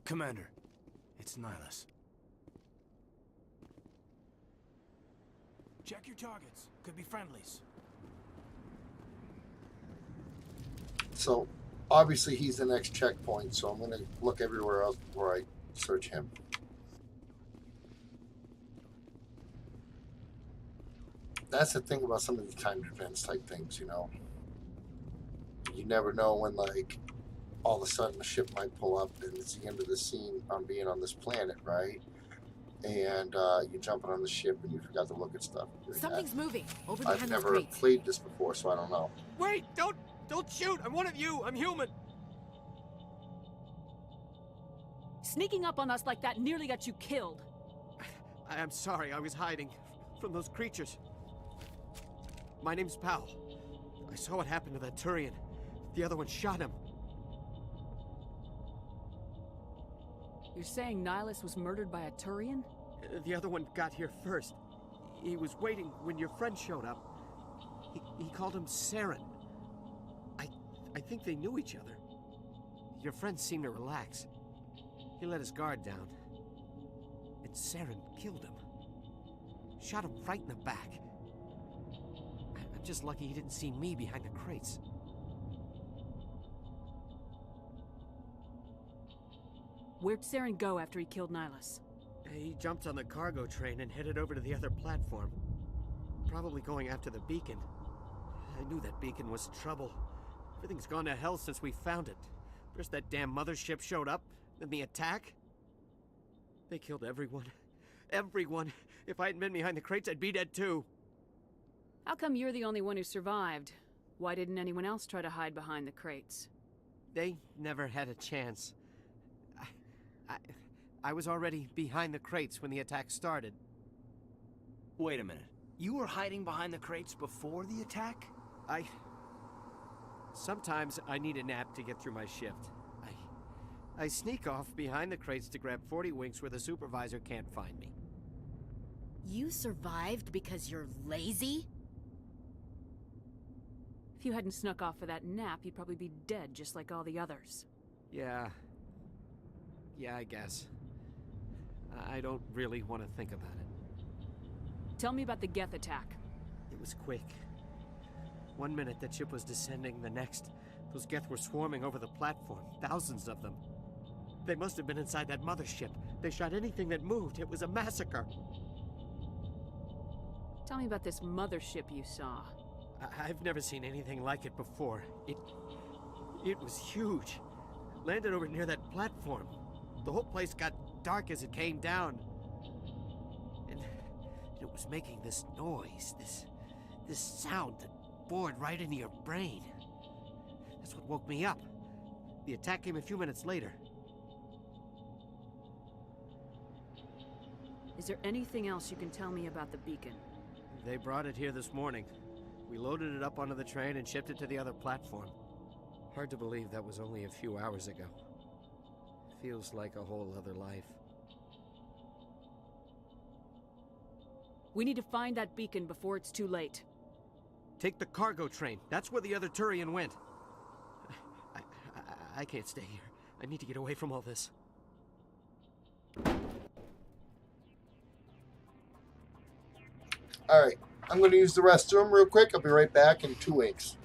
S22: Commander, it's Nihilus. Check your targets. Could be friendlies.
S1: So, obviously he's the next checkpoint, so I'm going to look everywhere else before I search him. That's the thing about some of the timed events type things, you know. You never know when, like, all of a sudden the ship might pull up and it's the end of the scene on being on this planet, right? And you're jumping on the ship and you forgot to look at stuff.
S16: Something's moving. Over the
S1: I've
S16: handle
S1: never
S16: crate.
S1: played this before, so I don't know.
S9: Wait! Don't shoot! I'm one of you! I'm human!
S10: Sneaking up on us like that nearly got you killed.
S2: I'm sorry, I was hiding from those creatures. My name's Powell. I saw what happened to that Turian. The other one shot him.
S10: You're saying Nihilus was murdered by a Turian?
S2: The other one got here first. He was waiting when your friend showed up. He called him Saren. I think they knew each other. Your friend seemed to relax. He let his guard down. And Saren killed him. Shot him right in the back. I'm just lucky he didn't see me behind the crates.
S10: Where'd Saren go after he killed Nihilus?
S2: He jumped on the cargo train and headed over to the other platform. Probably going after the beacon. I knew that beacon was trouble. Everything's gone to hell since we found it. First that damn mothership showed up, then the attack. They killed everyone. Everyone. If I hadn't been behind the crates, I'd be dead too.
S10: How come you're the only one who survived? Why didn't anyone else try to hide behind the crates?
S2: They never had a chance. I was already behind the crates when the attack started.
S22: Wait a minute. You were hiding behind the crates before the attack?
S2: Sometimes I need a nap to get through my shift. I sneak off behind the crates to grab 40 winks where the supervisor can't find me.
S16: You survived because you're lazy?
S10: If you hadn't snuck off for that nap, you'd probably be dead just like all the others.
S2: Yeah, I guess. I don't really want to think about it.
S10: Tell me about the Geth attack.
S2: It was quick. 1 minute that ship was descending, the next, those Geth were swarming over the platform, thousands of them. They must have been inside that mothership. They shot anything that moved. It was a massacre.
S10: Tell me about this mothership you saw.
S2: I've never seen anything like it before. It was huge. Landed over near that platform. The whole place got dark as it came down. And it was making this noise, this sound that bored right into your brain. That's what woke me up. The attack came a few minutes later.
S10: Is there anything else you can tell me about the beacon?
S2: They brought it here this morning. We loaded it up onto the train and shipped it to the other platform. Hard to believe that was only a few hours ago. Feels like a whole other life.
S10: We need to find that beacon before it's too late.
S2: Take the cargo train. That's where the other Turian went. I can't stay here. I need to get away from all this.
S1: Alright, I'm going to use the restroom real quick. I'll be right back in 2 weeks.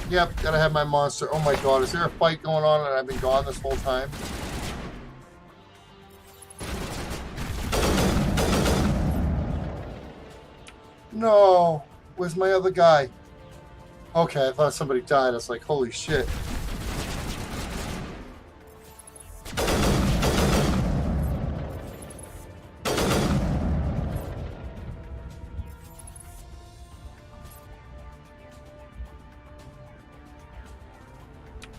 S1: Yep, gotta have my monster. Oh my god, is there a fight going on and I've been gone this whole time? No! Where's my other guy? Okay, I thought somebody died. I was like, holy shit.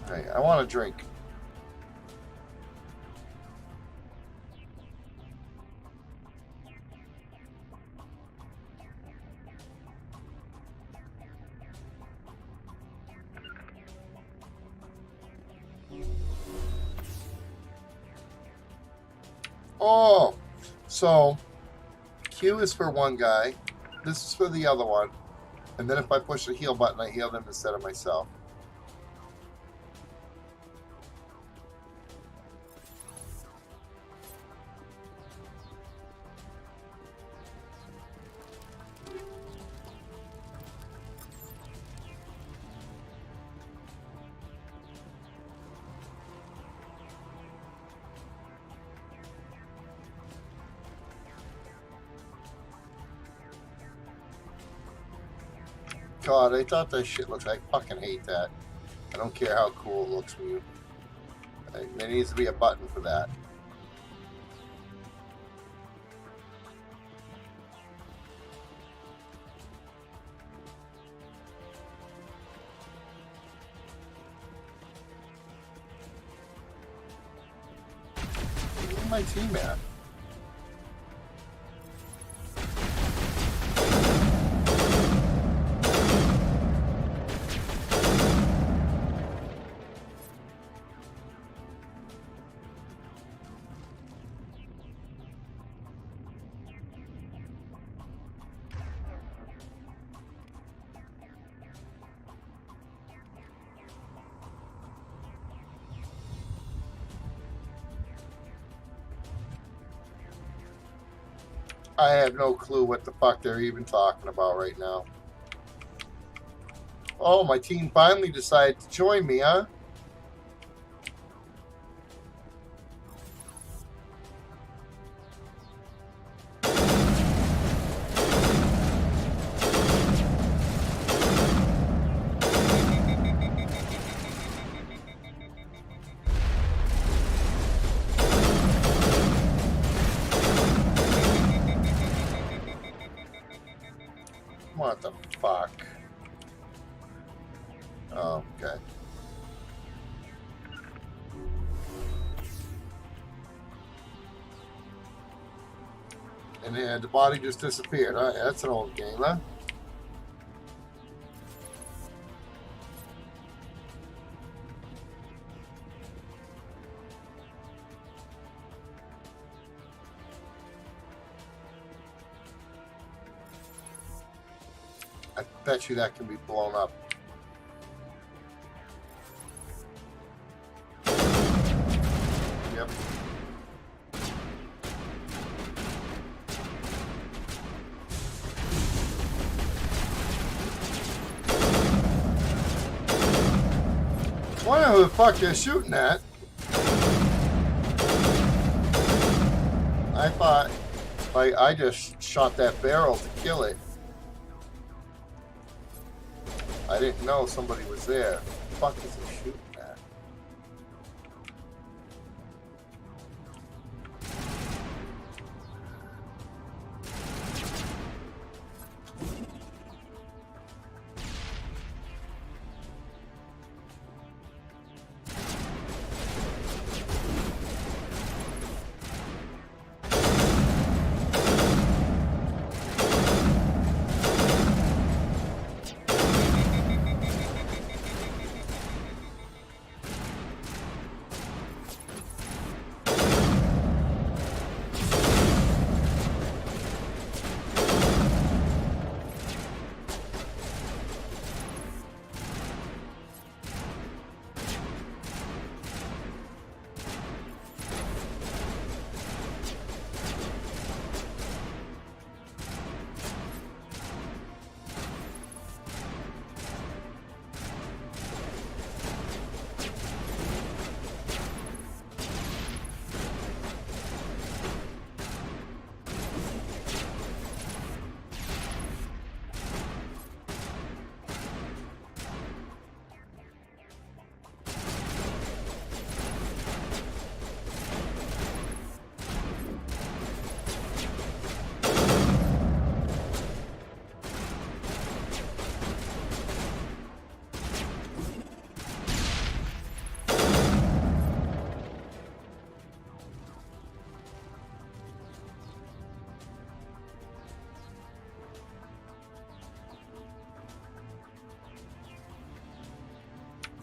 S1: Alright, I want a drink. Oh, so Q is for one guy, this is for the other one, and then if I push the heal button, I heal them instead of myself. God, I thought that shit looks. I fucking hate that. I don't care how cool it looks for you. There needs to be a button for that. Where's my team at? I have no clue what the fuck they're even talking about right now. Oh, my team finally decided to join me, huh? What the fuck? Oh, okay. And then the body just disappeared. All right, that's an old game, huh? I bet you that can be blown up. Yep. I wonder who the fuck you're shooting at. I thought, like, I just shot that barrel to kill it. I didn't know somebody was there. What the fuck is he shooting at?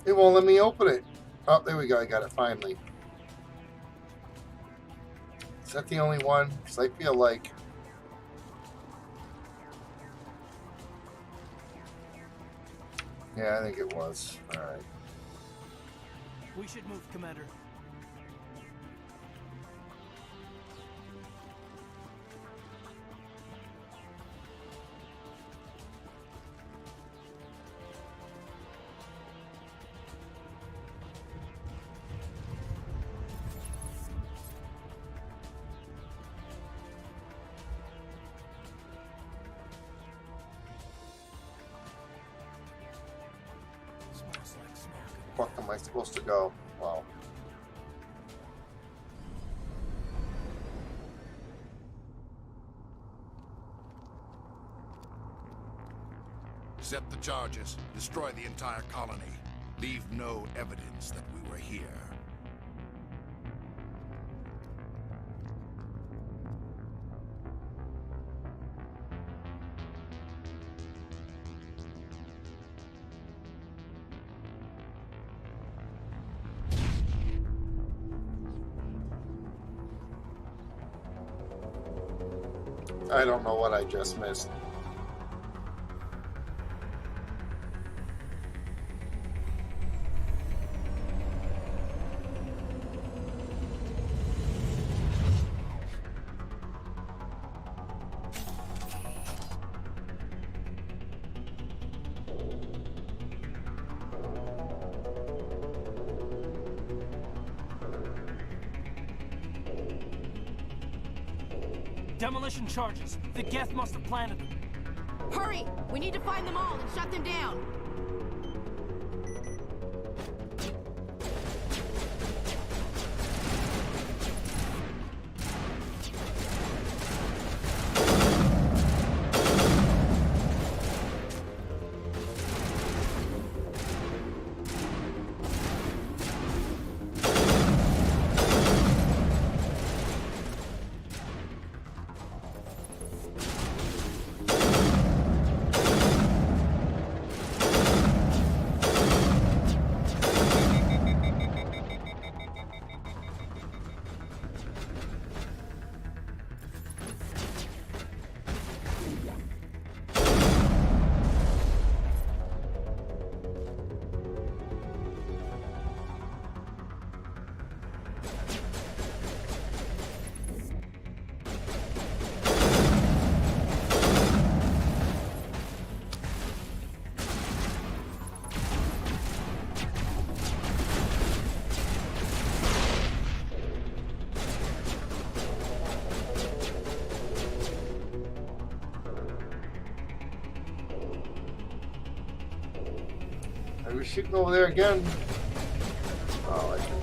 S1: It won't let me open it. Oh, there we go. I got it finally. Is that the only one? Because I feel like... Yeah, I think it was. Alright.
S22: We should move, Commander.
S1: Fuck am I supposed to go? Wow.
S18: Set the charges. Destroy the entire colony. Leave no evidence that we were here.
S1: I don't know what I just missed.
S22: Demolition charges. The Geth must have planted them.
S16: Hurry! We need to find them all and shut them down. We should go over there again. Oh, I can.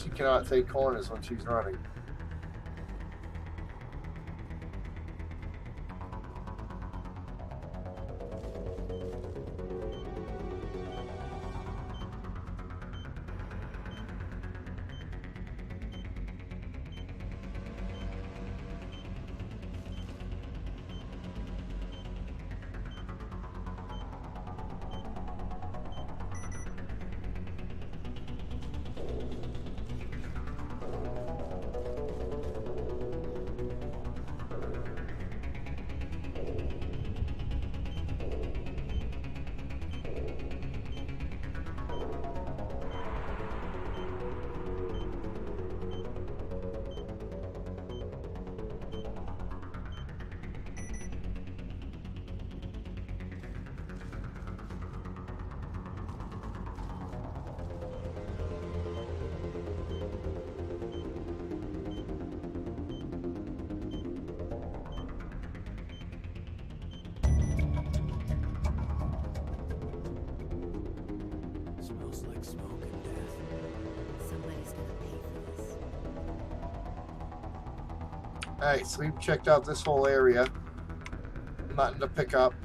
S1: She cannot take corners when she's running.
S19: Smells like smoke and death.
S16: Somebody's gonna pay for this.
S1: Alright, so we've checked out this whole area. Nothing to pick up.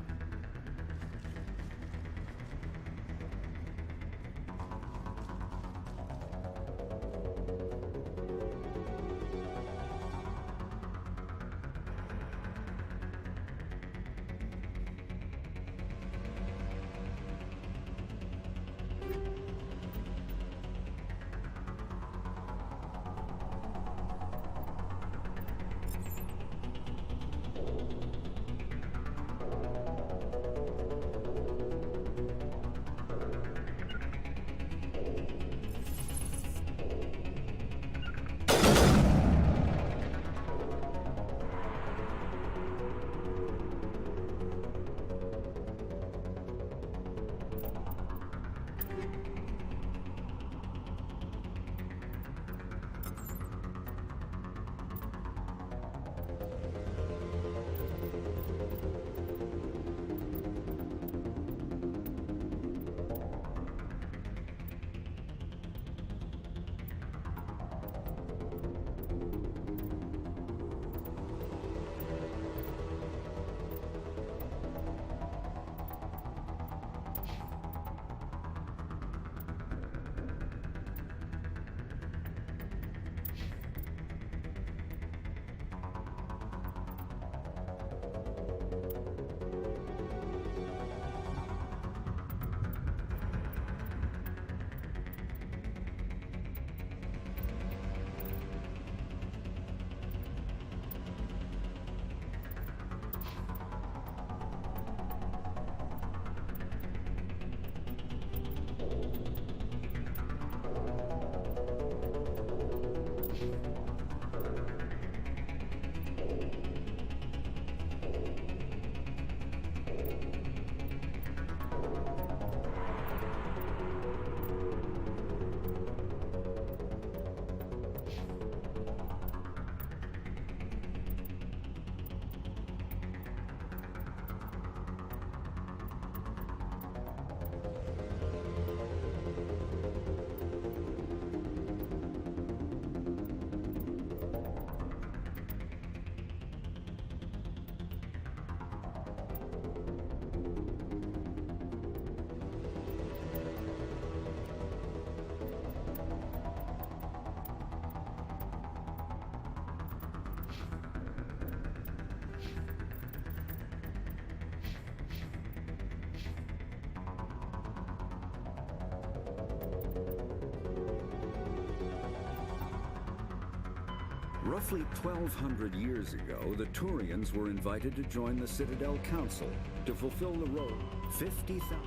S3: Roughly 1,200 years ago, the Turians were invited to join the Citadel Council to fulfill the role 50,000.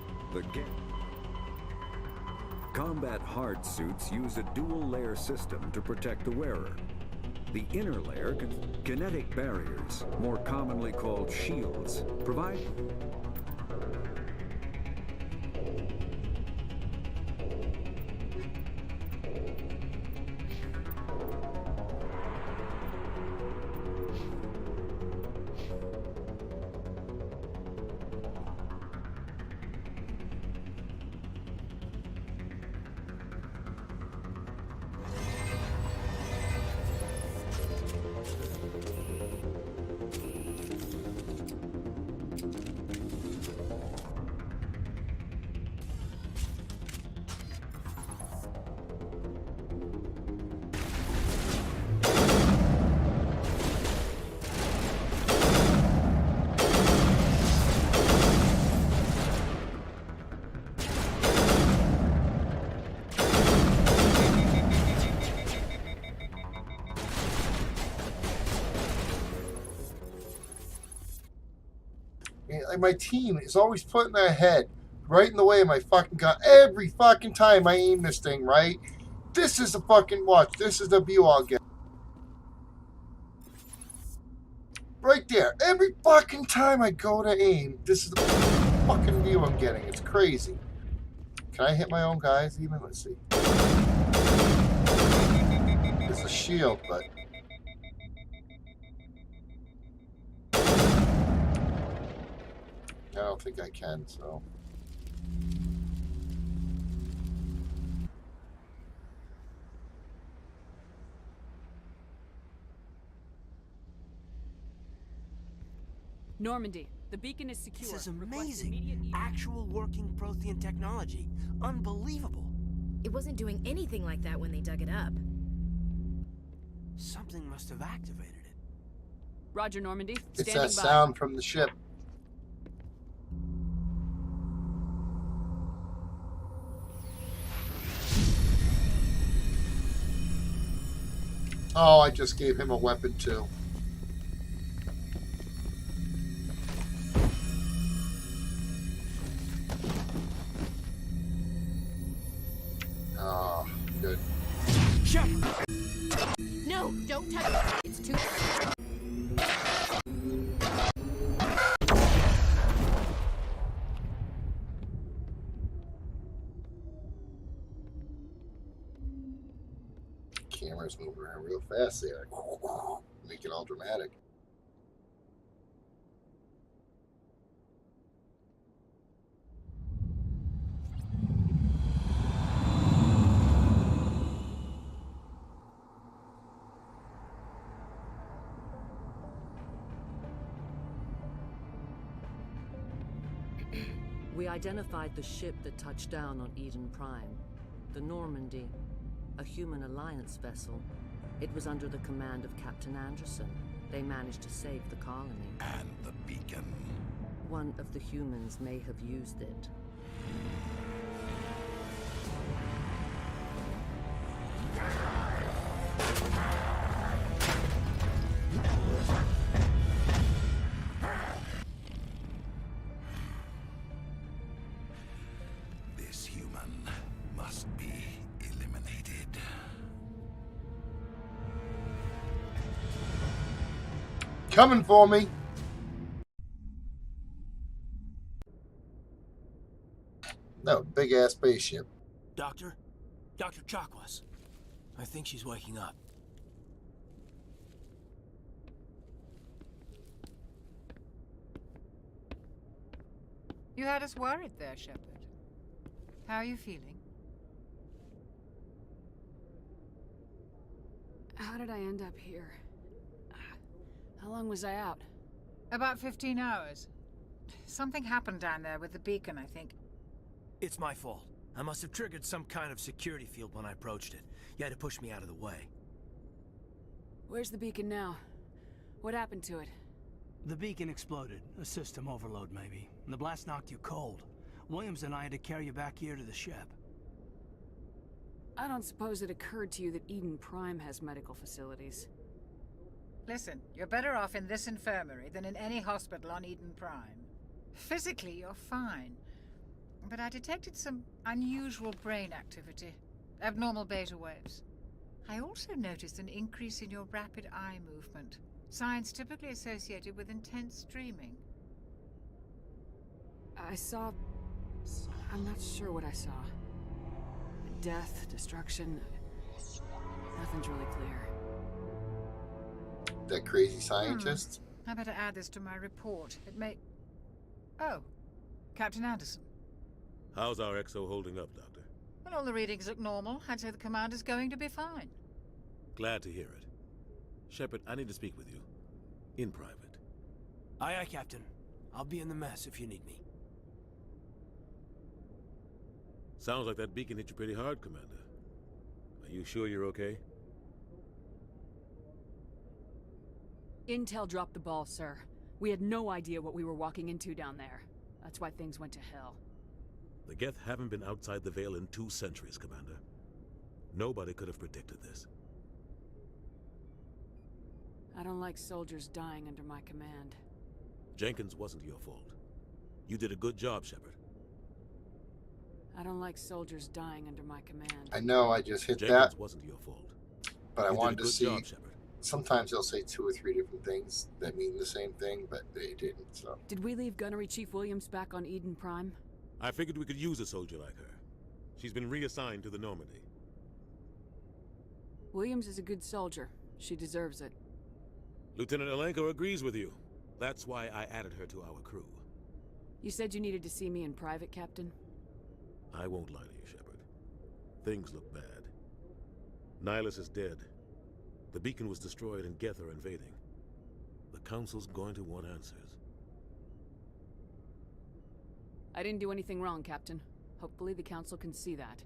S3: Combat hard suits use a dual-layer system to protect the wearer. The inner layer, kinetic barriers, more commonly called shields, provide
S1: my team is always putting their head right in the way of my fucking gun. Every fucking time I aim this thing, right? This is the fucking watch. This is the view I'll get. Right there. Every fucking time I go to aim, this is the fucking view I'm getting. It's crazy. Can I hit my own guys even? Let's see. It's a shield, but... I don't think I can, so...
S10: Normandy, the beacon is secure.
S22: This is amazing. Actual working Prothean technology. Unbelievable.
S16: It wasn't doing anything like that when they dug it up.
S22: Something must have activated it.
S10: Roger, Normandy.
S1: It's
S10: Standing
S1: that
S10: by.
S1: sound from the ship. Oh, I just gave him a weapon too. Oh, good.
S16: No, don't touch it. It's too...
S1: Camera's moving around real fast there. Make it all dramatic.
S5: We identified the ship that touched down on Eden Prime, the Normandy, a human alliance vessel. It was under the command of Captain Anderson. They managed to save the colony.
S18: And the beacon.
S5: One of the humans may have used it.
S18: This human must be eliminated.
S1: Coming for me. No, big ass spaceship.
S22: Doctor? Dr. Chakwas. I think she's waking up.
S14: You had us worried there, Shepard. How are you feeling?
S10: How did I end up here? How long was I out?
S14: About 15 hours. Something happened down there with the beacon, I think.
S22: It's my fault. I must have triggered some kind of security field when I approached it. You had to push me out of the way.
S10: Where's the beacon now? What happened to it?
S22: The beacon exploded. A system overload, maybe. And the blast knocked you cold. Williams and I had to carry you back here to the ship.
S10: I don't suppose it occurred to you that Eden Prime has medical facilities.
S14: Listen, you're better off in this infirmary than in any hospital on Eden Prime. Physically, you're fine. But I detected some unusual brain activity. Abnormal beta waves. I also noticed an increase in your rapid eye movement. Signs typically associated with intense dreaming.
S10: I saw... I'm not sure what I saw. Death, destruction... Nothing's really clear.
S1: That crazy scientist?
S14: I better add this to my report. It may... Oh, Captain Anderson.
S11: How's our XO holding up, Doctor?
S14: Well, all the readings look normal. I'd say the commander's going to be fine.
S11: Glad to hear it. Shepard, I need to speak with you. In private.
S22: Aye, aye, Captain. I'll be in the mess if you need me.
S11: Sounds like that beacon hit you pretty hard, Commander. Are you sure you're okay?
S10: Intel dropped the ball, sir. We had no idea what we were walking into down there. That's why things went to hell.
S11: The Geth haven't been outside the Veil in 2 centuries, Commander. Nobody could have predicted this.
S10: I don't like soldiers dying under my command.
S11: Jenkins wasn't your fault.
S4: You did a good job, Shepard.
S10: I don't like soldiers dying under my command.
S1: I know, I just hit
S4: Jenkins
S1: that.
S4: wasn't your fault.
S1: But I
S4: You
S1: wanted
S4: did a
S1: to
S4: good
S1: see.
S4: job, Shepard.
S1: Sometimes they'll say 2 or 3 different things that mean the same thing, but they didn't. So
S10: Did we leave Gunnery Chief Williams back on Eden Prime?
S4: I figured we could use a soldier like her. She's been reassigned to the Normandy.
S10: Williams is a good soldier. She deserves it.
S4: Lieutenant Alenko agrees with you. That's why I added her to our crew.
S10: You said you needed to see me in private, Captain?
S4: I won't lie to you, Shepard. Things look bad. Nihilus is dead. The beacon was destroyed and Geth are invading. The Council's going to want answers.
S10: I didn't do anything wrong, Captain. Hopefully the Council can see that.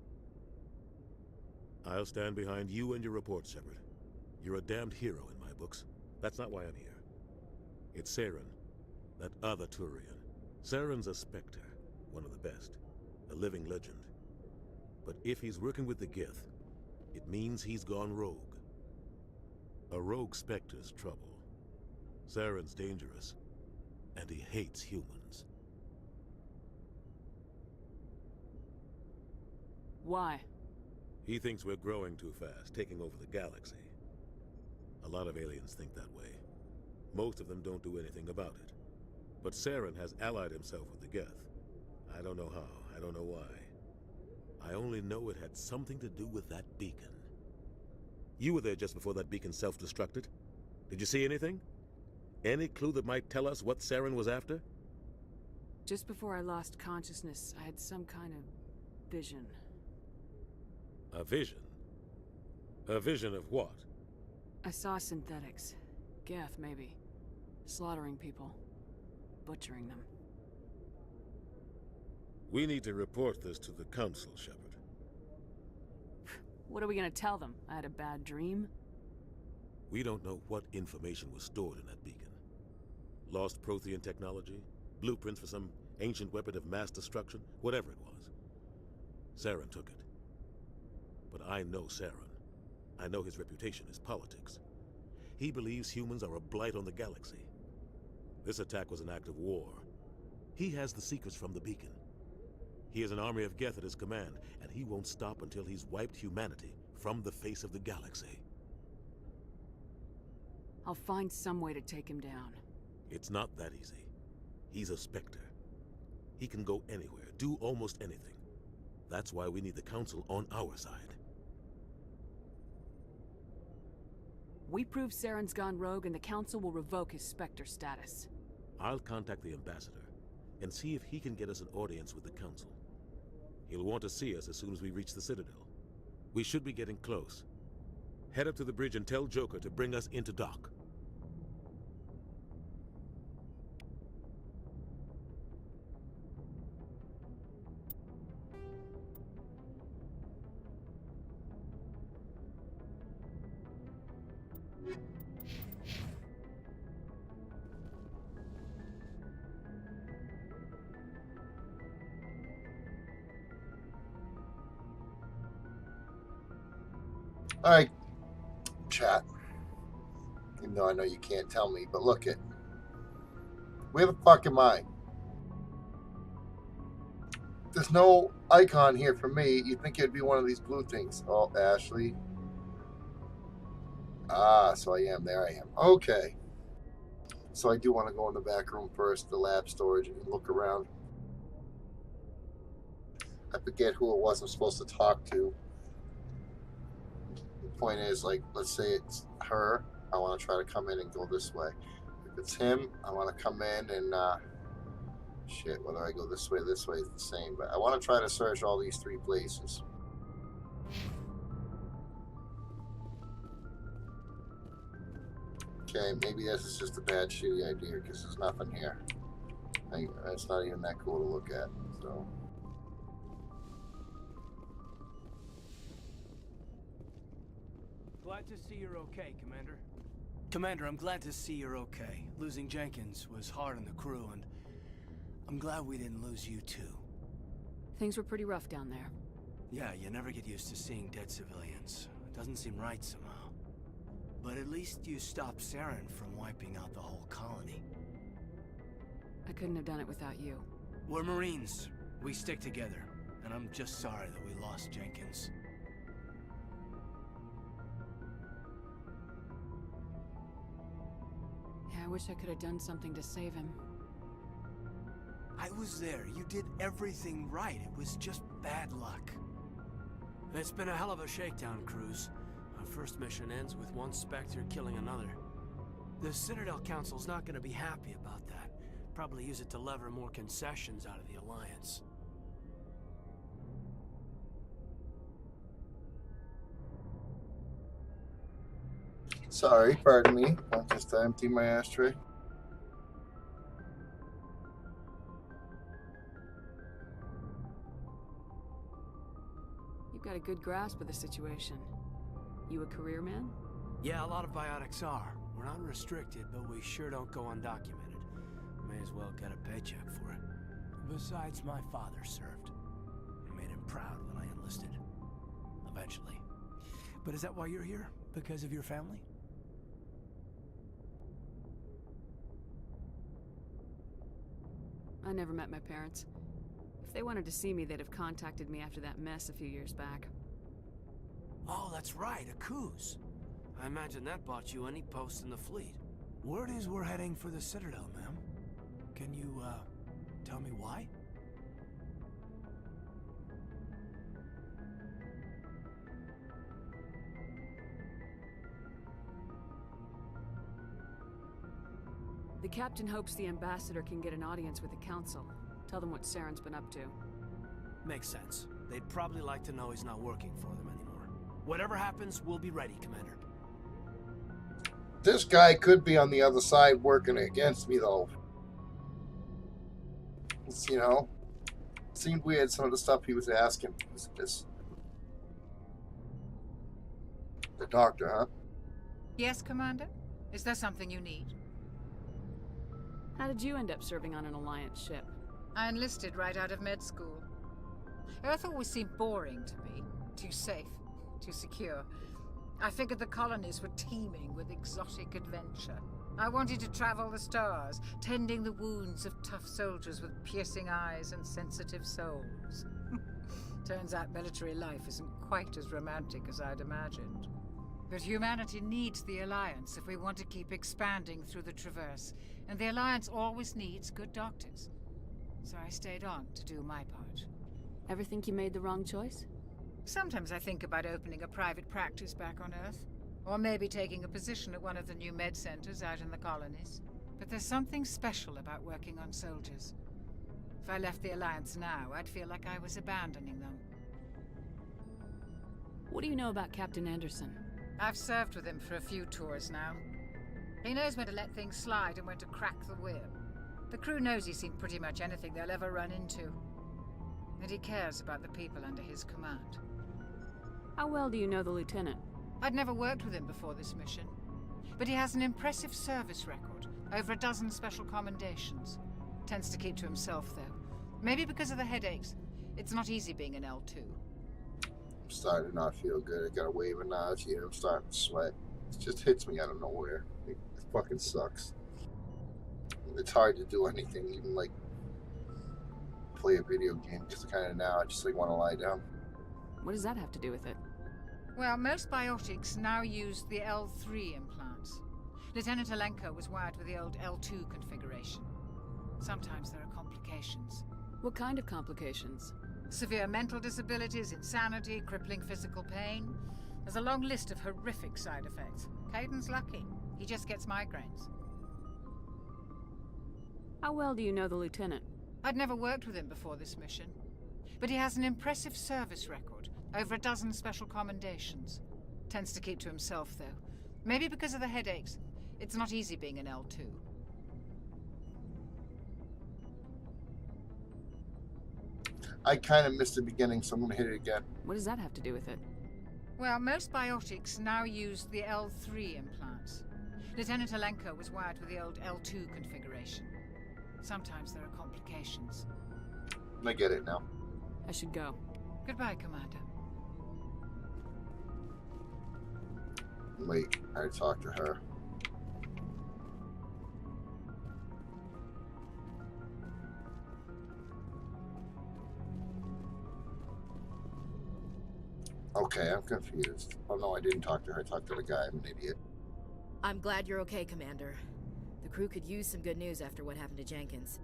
S4: I'll stand behind you and your report, Shepard. You're a damned hero in my books. That's not why I'm here. It's Saren, that other Turian. Saren's a Spectre, one of the best, a living legend. But if he's working with the Geth, it means he's gone rogue. A rogue Spectre's trouble. Saren's dangerous, and he hates humans.
S10: Why?
S4: He thinks we're growing too fast, taking over the galaxy. A lot of aliens think that way. Most of them don't do anything about it. But Saren has allied himself with the Geth. I don't know how, I don't know why. I only know it had something to do with that beacon. You were there just before that beacon self-destructed. Did you see anything? Any clue that might tell us what Saren was after?
S10: Just before I lost consciousness, I had some kind of vision.
S4: A vision? A vision of what?
S10: I saw synthetics. Geth, maybe. Slaughtering people. Butchering them.
S4: We need to report this to the Council, Shepard.
S10: What are we gonna tell them? I had a bad dream?
S4: We don't know what information was stored in that beacon. Lost Prothean technology? Blueprints for some ancient weapon of mass destruction? Whatever it was. Saren took it. But I know Saren. I know his reputation is politics. He believes humans are a blight on the galaxy. This attack was an act of war. He has the secrets from the beacon. He has an army of Geth at his command, and he won't stop until he's wiped humanity from the face of the galaxy.
S10: I'll find some way to take him down.
S4: It's not that easy. He's a Spectre. He can go anywhere, do almost anything. That's why we need the Council on our side.
S10: We prove Saren's gone rogue and the Council will revoke his Spectre status.
S4: I'll contact the Ambassador and see if he can get us an audience with the Council. He'll want to see us as soon as we reach the Citadel. We should be getting close. Head up to the bridge and tell Joker to bring us into dock.
S1: Alright, chat. Even though I know you can't tell me, but look it. Where the fuck am I? There's no icon here for me. You'd think it'd be one of these blue things. Oh, Ashley. Ah, so I am. There I am. Okay. So I do want to go in the back room first, the lab storage, and look around. I forget who it was I'm supposed to talk to. The point is, like, let's say it's her. I want to try to come in and go this way. If it's him, I want to come in and, shit, whether I go this way is the same. But I want to try to search all these three places. Okay, maybe this is just a bad, shitty idea because there's nothing here. It's not even that cool to look at, so.
S22: Glad to see you're okay, Commander. Commander, I'm glad to see you're okay. Losing Jenkins was hard on the crew, and I'm glad we didn't lose you too.
S10: Things were pretty rough down there.
S22: Yeah, you never get used to seeing dead civilians. It doesn't seem right somehow. But at least you stopped Saren from wiping out the whole colony.
S10: I couldn't have done it without you.
S22: We're Marines. We stick together. And I'm just sorry that we lost Jenkins.
S10: Yeah, I wish I could have done something to save him.
S22: I was there. You did everything right. It was just bad luck. It's been a hell of a shakedown, Cruz. Our first mission ends with one Spectre killing another. The Citadel Council's not gonna be happy about that. Probably use it to lever more concessions out of the Alliance.
S1: Sorry, pardon me. I'll just empty my ashtray.
S10: You've got a good grasp of the situation. You a career man?
S22: Yeah, a lot of biotics are. We're not restricted, but we sure don't go undocumented. May as well get a paycheck for it. Besides, my father served. I made him proud when I enlisted. Eventually. But is that why you're here? Because of your family?
S10: I never met my parents. If they wanted to see me, they'd have contacted me after that mess a few years back.
S22: Oh, that's right, a Coos. I imagine that bought you any post in the fleet. Word is we're heading for the Citadel, ma'am. Can you, tell me why?
S10: The captain hopes the ambassador can get an audience with the council. Tell them what Saren's been up to.
S22: Makes sense. They'd probably like to know he's not working for them anymore. Whatever happens, we'll be ready, Commander.
S1: This guy could be on the other side working against me, though. It's, you know, it seemed weird, some of the stuff he was asking. Was this the doctor, huh?
S14: Yes, Commander? Is there something you need?
S10: How did you end up serving on an Alliance ship?
S14: I enlisted right out of med school. Earth always seemed boring to me. Too safe, too secure. I figured the colonies were teeming with exotic adventure. I wanted to travel the stars, tending the wounds of tough soldiers with piercing eyes and sensitive souls. Turns out military life isn't quite as romantic as I'd imagined. But humanity needs the Alliance if we want to keep expanding through the Traverse, and the Alliance always needs good doctors. So I stayed on to do my part.
S10: Ever think you made the wrong choice?
S14: Sometimes I think about opening a private practice back on Earth, or maybe taking a position at one of the new med centers out in the colonies. But there's something special about working on soldiers. If I left the Alliance now, I'd feel like I was abandoning them.
S10: What do you know about Captain Anderson?
S14: I've served with him for a few tours now. He knows when to let things slide and when to crack the whip. The crew knows he's seen pretty much anything they'll ever run into. And he cares about the people under his command.
S10: How well do you know the lieutenant?
S14: I'd never worked with him before this mission. But he has an impressive service record. Over a dozen special commendations. Tends to keep to himself, though. Maybe because of the headaches. It's not easy being an L2.
S1: I'm starting to not feel good. I got a wave of nausea. I'm starting to sweat. It just hits me out of nowhere. It fucking sucks. It's hard to do anything, even like play a video game, because kind of now I just like want to lie down.
S10: What does that have to do with it?
S14: Well, most biotics now use the L3 implants. Lieutenant Alenko was wired with the old L2 configuration. Sometimes there are complications.
S10: What kind of complications?
S14: Severe mental disabilities, insanity, crippling physical pain. There's a long list of horrific side effects. Caden's lucky. He just gets migraines.
S10: How well do you know the lieutenant?
S14: I'd never worked with him before this mission. But he has an impressive service record. Over a dozen special commendations. Tends to keep to himself, though. Maybe because of the headaches. It's not easy being an L2.
S1: I kind of missed the beginning, so I'm going to hit it again.
S10: What does that have to do with it?
S14: Well, most biotics now use the L3 implants. Lieutenant Alenko was wired with the old L2 configuration. Sometimes there are complications.
S1: I get it now.
S10: I should go.
S14: Goodbye, Commander.
S1: Wait, I talked to her. Okay, I'm confused. Oh no, I didn't talk to her. I talked to the guy. I'm an idiot.
S16: I'm glad you're okay, Commander. The crew could use some good news after what happened to Jenkins.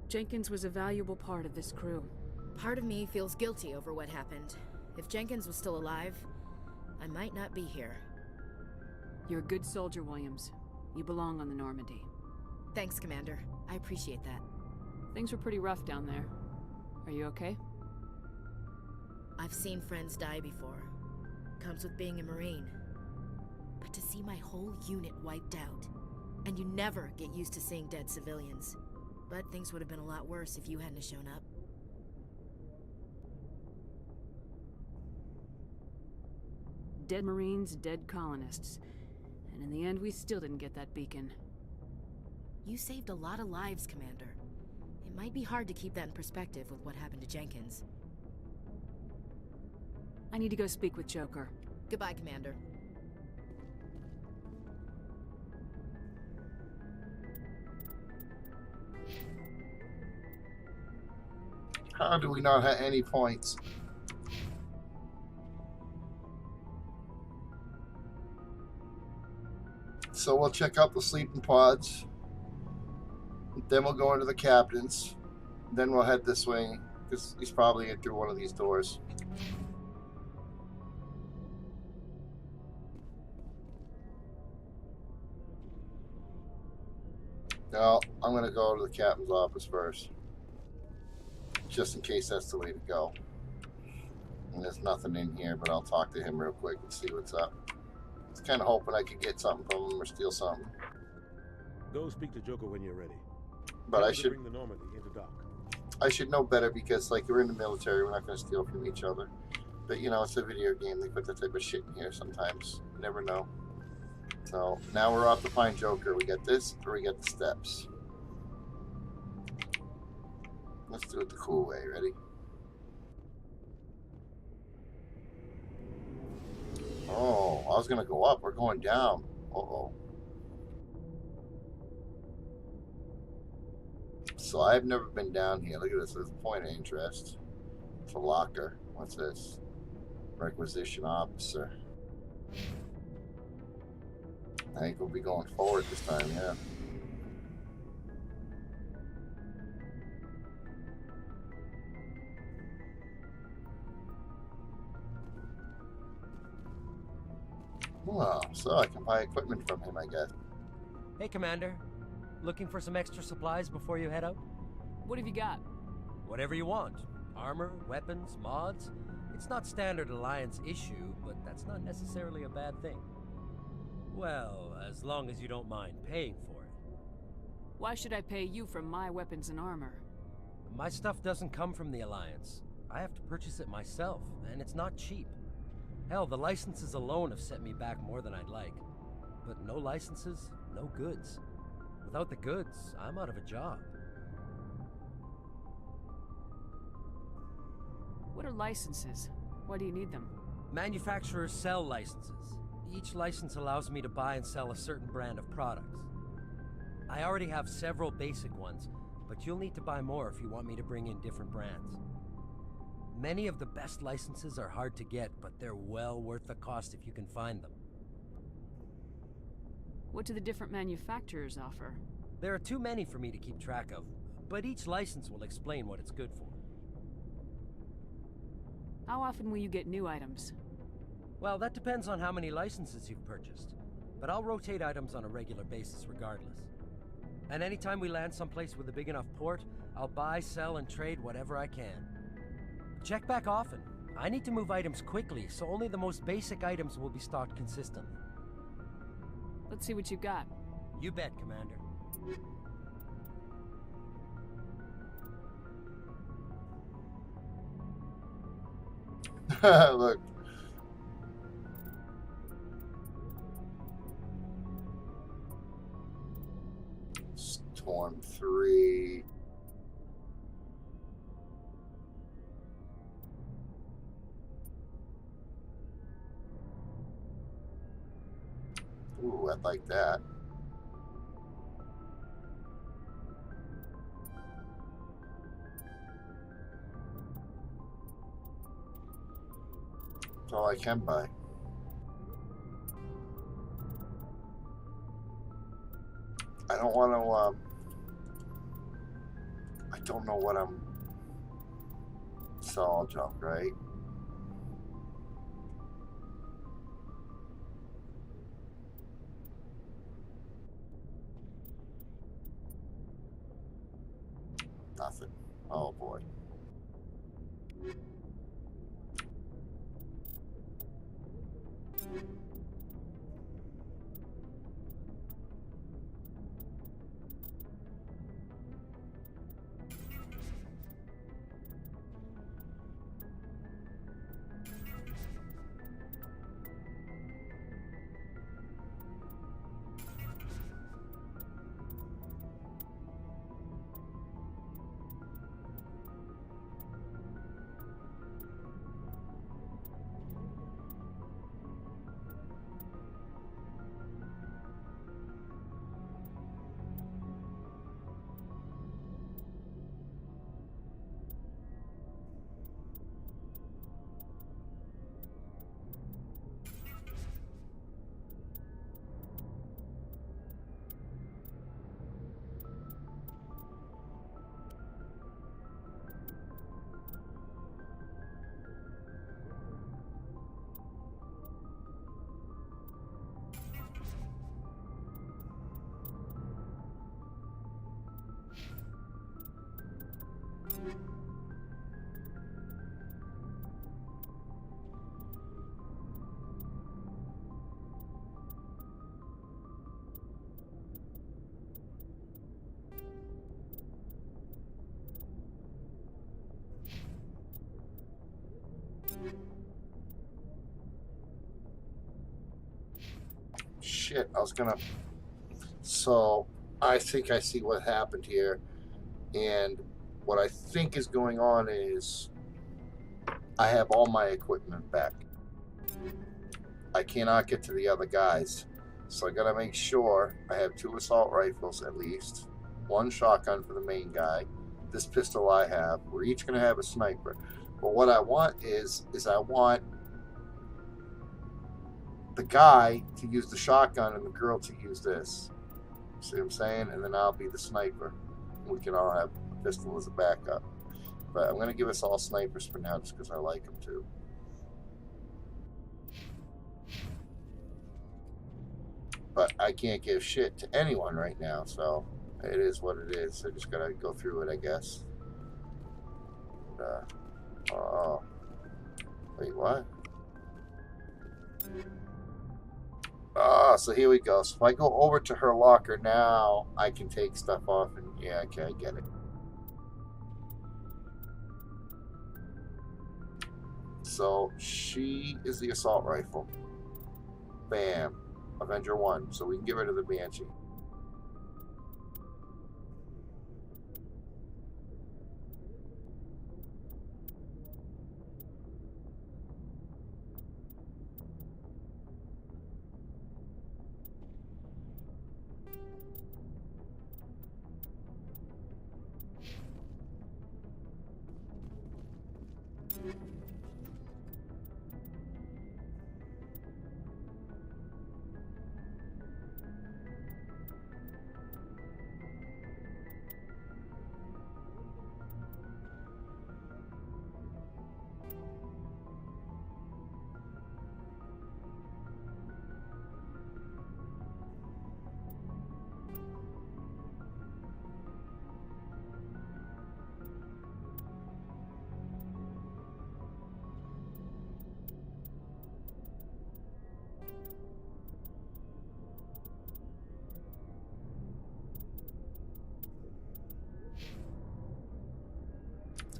S10: Jenkins was a valuable part of this crew.
S16: Part of me feels guilty over what happened. If Jenkins was still alive, I might not be here.
S10: You're a good soldier, Williams. You belong on the Normandy.
S16: Thanks, Commander. I appreciate that.
S10: Things were pretty rough down there. Are you okay?
S16: I've seen friends die before. Comes with being a Marine. But to see my whole unit wiped out, and you never get used to seeing dead civilians. But things would have been a lot worse if you hadn't shown up.
S10: Dead Marines, dead colonists. And in the end, we still didn't get that beacon.
S16: You saved a lot of lives, Commander. It might be hard to keep that in perspective with what happened to Jenkins.
S10: I need to go speak with Joker.
S16: Goodbye, Commander.
S1: How do we not have any points? So we'll check out the sleeping pods. Then we'll go into the captain's. Then we'll head this way, because he's probably in through one of these doors. No, I'm going to go to the captain's office first. Just in case that's the way to go. And there's nothing in here, but I'll talk to him real quick and see what's up. I was kind of hoping I could get something from him or steal something.
S11: Go speak to Joker when you're ready.
S1: But I should
S11: bring the Normandy into dock.
S1: I should know better because, like, we're in the military. We're not going to steal from each other. But, you know, it's a video game. They put that type of shit in here sometimes. You never know. So, now we're off to find Joker. We got this, or we got the steps. Let's do it the cool way. Ready? Oh, I was going to go up. We're going down. Uh-oh. So I've never been down here. Look at this. There's a point of interest. It's a locker. What's this? Requisition officer. I think we'll be going forward this time, yeah. Well, so I can buy equipment from him, I guess.
S6: Hey, Commander. Looking for some extra supplies before you head out?
S10: What have you got?
S6: Whatever you want. Armor, weapons, mods. It's not standard Alliance issue, but that's not necessarily a bad thing. Well, as long as you don't mind paying for it.
S10: Why should I pay you for my weapons and armor?
S6: My stuff doesn't come from the Alliance. I have to purchase it myself, and it's not cheap. Hell, the licenses alone have set me back more than I'd like. But no licenses, no goods. Without the goods, I'm out of a job.
S10: What are licenses? Why do you need them?
S6: Manufacturers sell licenses. Each license allows me to buy and sell a certain brand of products. I already have several basic ones, but you'll need to buy more if you want me to bring in different brands. Many of the best licenses are hard to get, but they're well worth the cost if you can find them.
S10: What do the different manufacturers offer?
S6: There are too many for me to keep track of, but each license will explain what it's good for.
S10: How often will you get new items?
S6: Well, that depends on how many licenses you've purchased, but I'll rotate items on a regular basis regardless. And anytime we land someplace with a big enough port, I'll buy, sell, and trade whatever I can. Check back often. I need to move items quickly, so only the most basic items will be stocked consistently.
S10: Let's see what you got.
S6: You bet, Commander.
S1: Look. Storm 3. Ooh, I like that. That's all I can buy. I don't want to, I don't know what I'm... It's all junk, right? Nothing. Oh boy. Shit, I was gonna... So, I think I see what happened here. And what I think is going on is I have all my equipment back. I cannot get to the other guys. So I gotta make sure I have 2 assault rifles at least. 1 shotgun for the main guy. This pistol I have. We're each gonna have a sniper. But what I want is I want the guy to use the shotgun and the girl to use this. See what I'm saying? And then I'll be the sniper. We can all have a pistol as a backup. But I'm going to give us all snipers for now just because I like them too. But I can't give shit to anyone right now, so it is what it is. I just got to go through it, I guess. Oh. Wait, what? Ah, so here we go. So if I go over to her locker now, I can take stuff off and yeah, okay, I get it. So she is the assault rifle. Bam. Avenger 1. So we can get rid of the Banshee.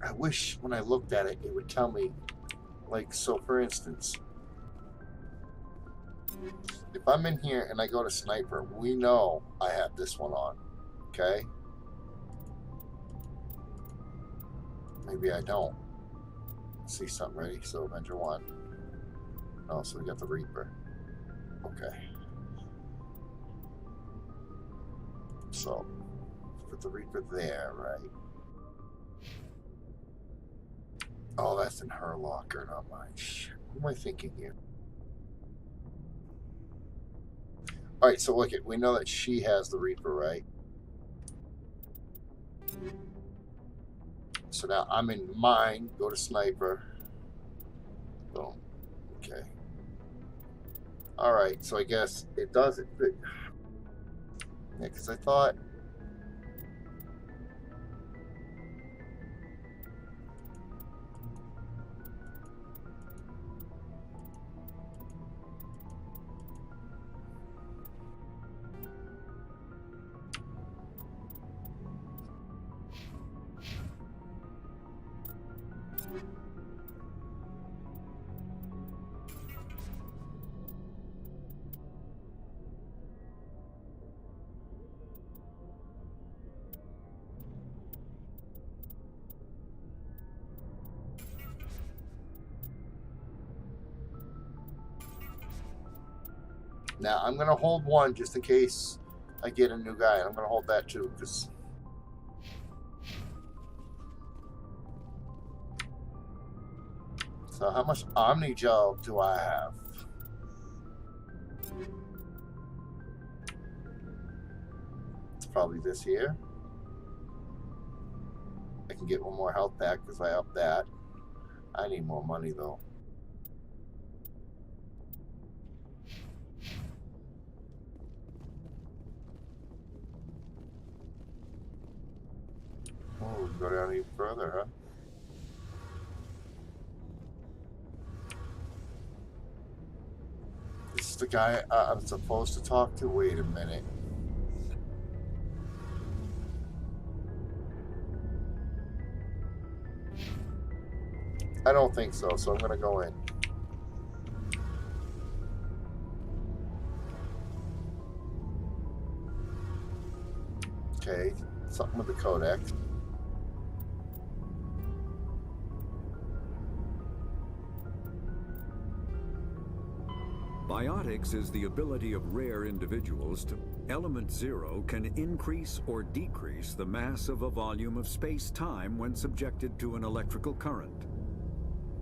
S1: I wish when I looked at it, it would tell me, like, so for instance, if I'm in here and I go to sniper, we know I have this one on, okay? Maybe I don't. See something ready, so Avenger 1. Oh, so we got the Reaper. Okay. So, put the Reaper there, right? Oh, that's in her locker, not mine. Shit. What am I thinking here? Alright, so look, we know that she has the Reaper, right? So now I'm in mine, go to Sniper. Boom. Okay. Alright, so I guess it does it. Yeah, because I thought... Now, I'm going to hold one just in case I get a new guy. I'm going to hold that too, because... So how much Omni Gel do I have? It's probably this here. I can get one more health pack because I upped that. I need more money though. Oh, we can go down even further, huh? This is the guy I'm supposed to talk to? Wait a minute. I don't think so, so I'm gonna go in. Okay, something with the codex.
S3: Biotics is the ability of rare individuals to... Element Zero can increase or decrease the mass of a volume of space-time when subjected to an electrical current.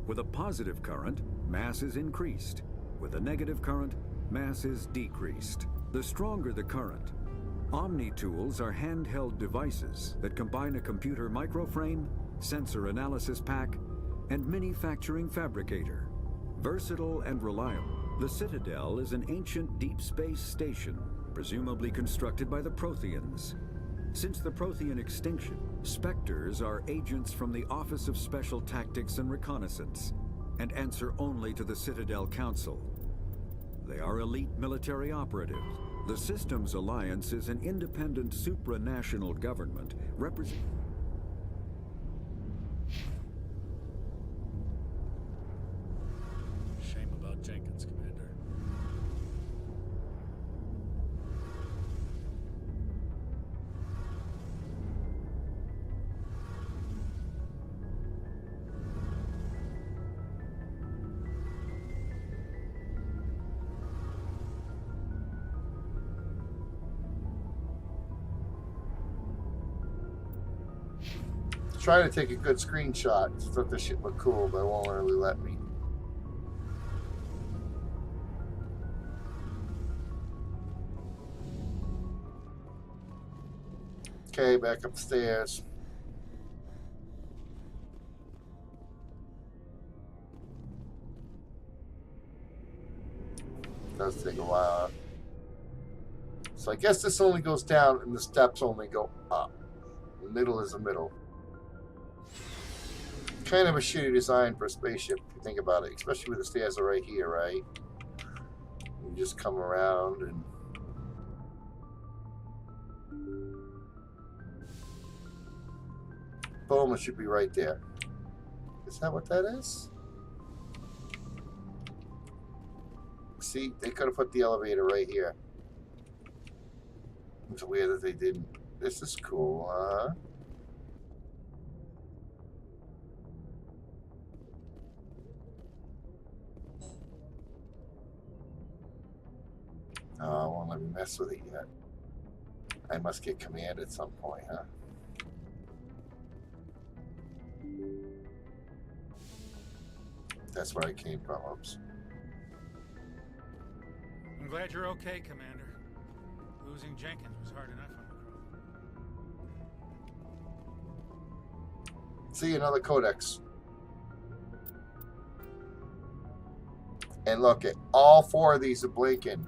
S3: With a positive current, mass is increased. With a negative current, mass is decreased. The stronger the current. Omni tools are handheld devices that combine a computer microframe, sensor analysis pack, and manufacturing fabricator. Versatile and reliable, the Citadel is an ancient deep space station, presumably constructed by the Protheans. Since the Prothean extinction, Spectres are agents from the Office of Special Tactics and Reconnaissance, and answer only to the Citadel Council. They are elite military operatives. The Systems Alliance is an independent supranational government representing...
S12: Shame about Jenkins, Commander.
S1: Try to take a good screenshot so that this shit look cool, but it won't really let me. Okay, back upstairs. Does take a while. So I guess this only goes down and the steps only go up. The middle is the middle. Kind of a shitty design for a spaceship if you think about it, especially with the stairs are right here, right? You just come around and boom, it should be right there. Is that what that is? See, they could have put the elevator right here. It's weird that they didn't. This is cool, huh? Oh, it won't let me mess with it yet. I must get command at some point, huh? That's where I came from. Oops.
S12: I'm glad you're okay, Commander. Losing Jenkins was hard enough on the crew.
S1: See, another codex. And look, at all 4 of these are blinking.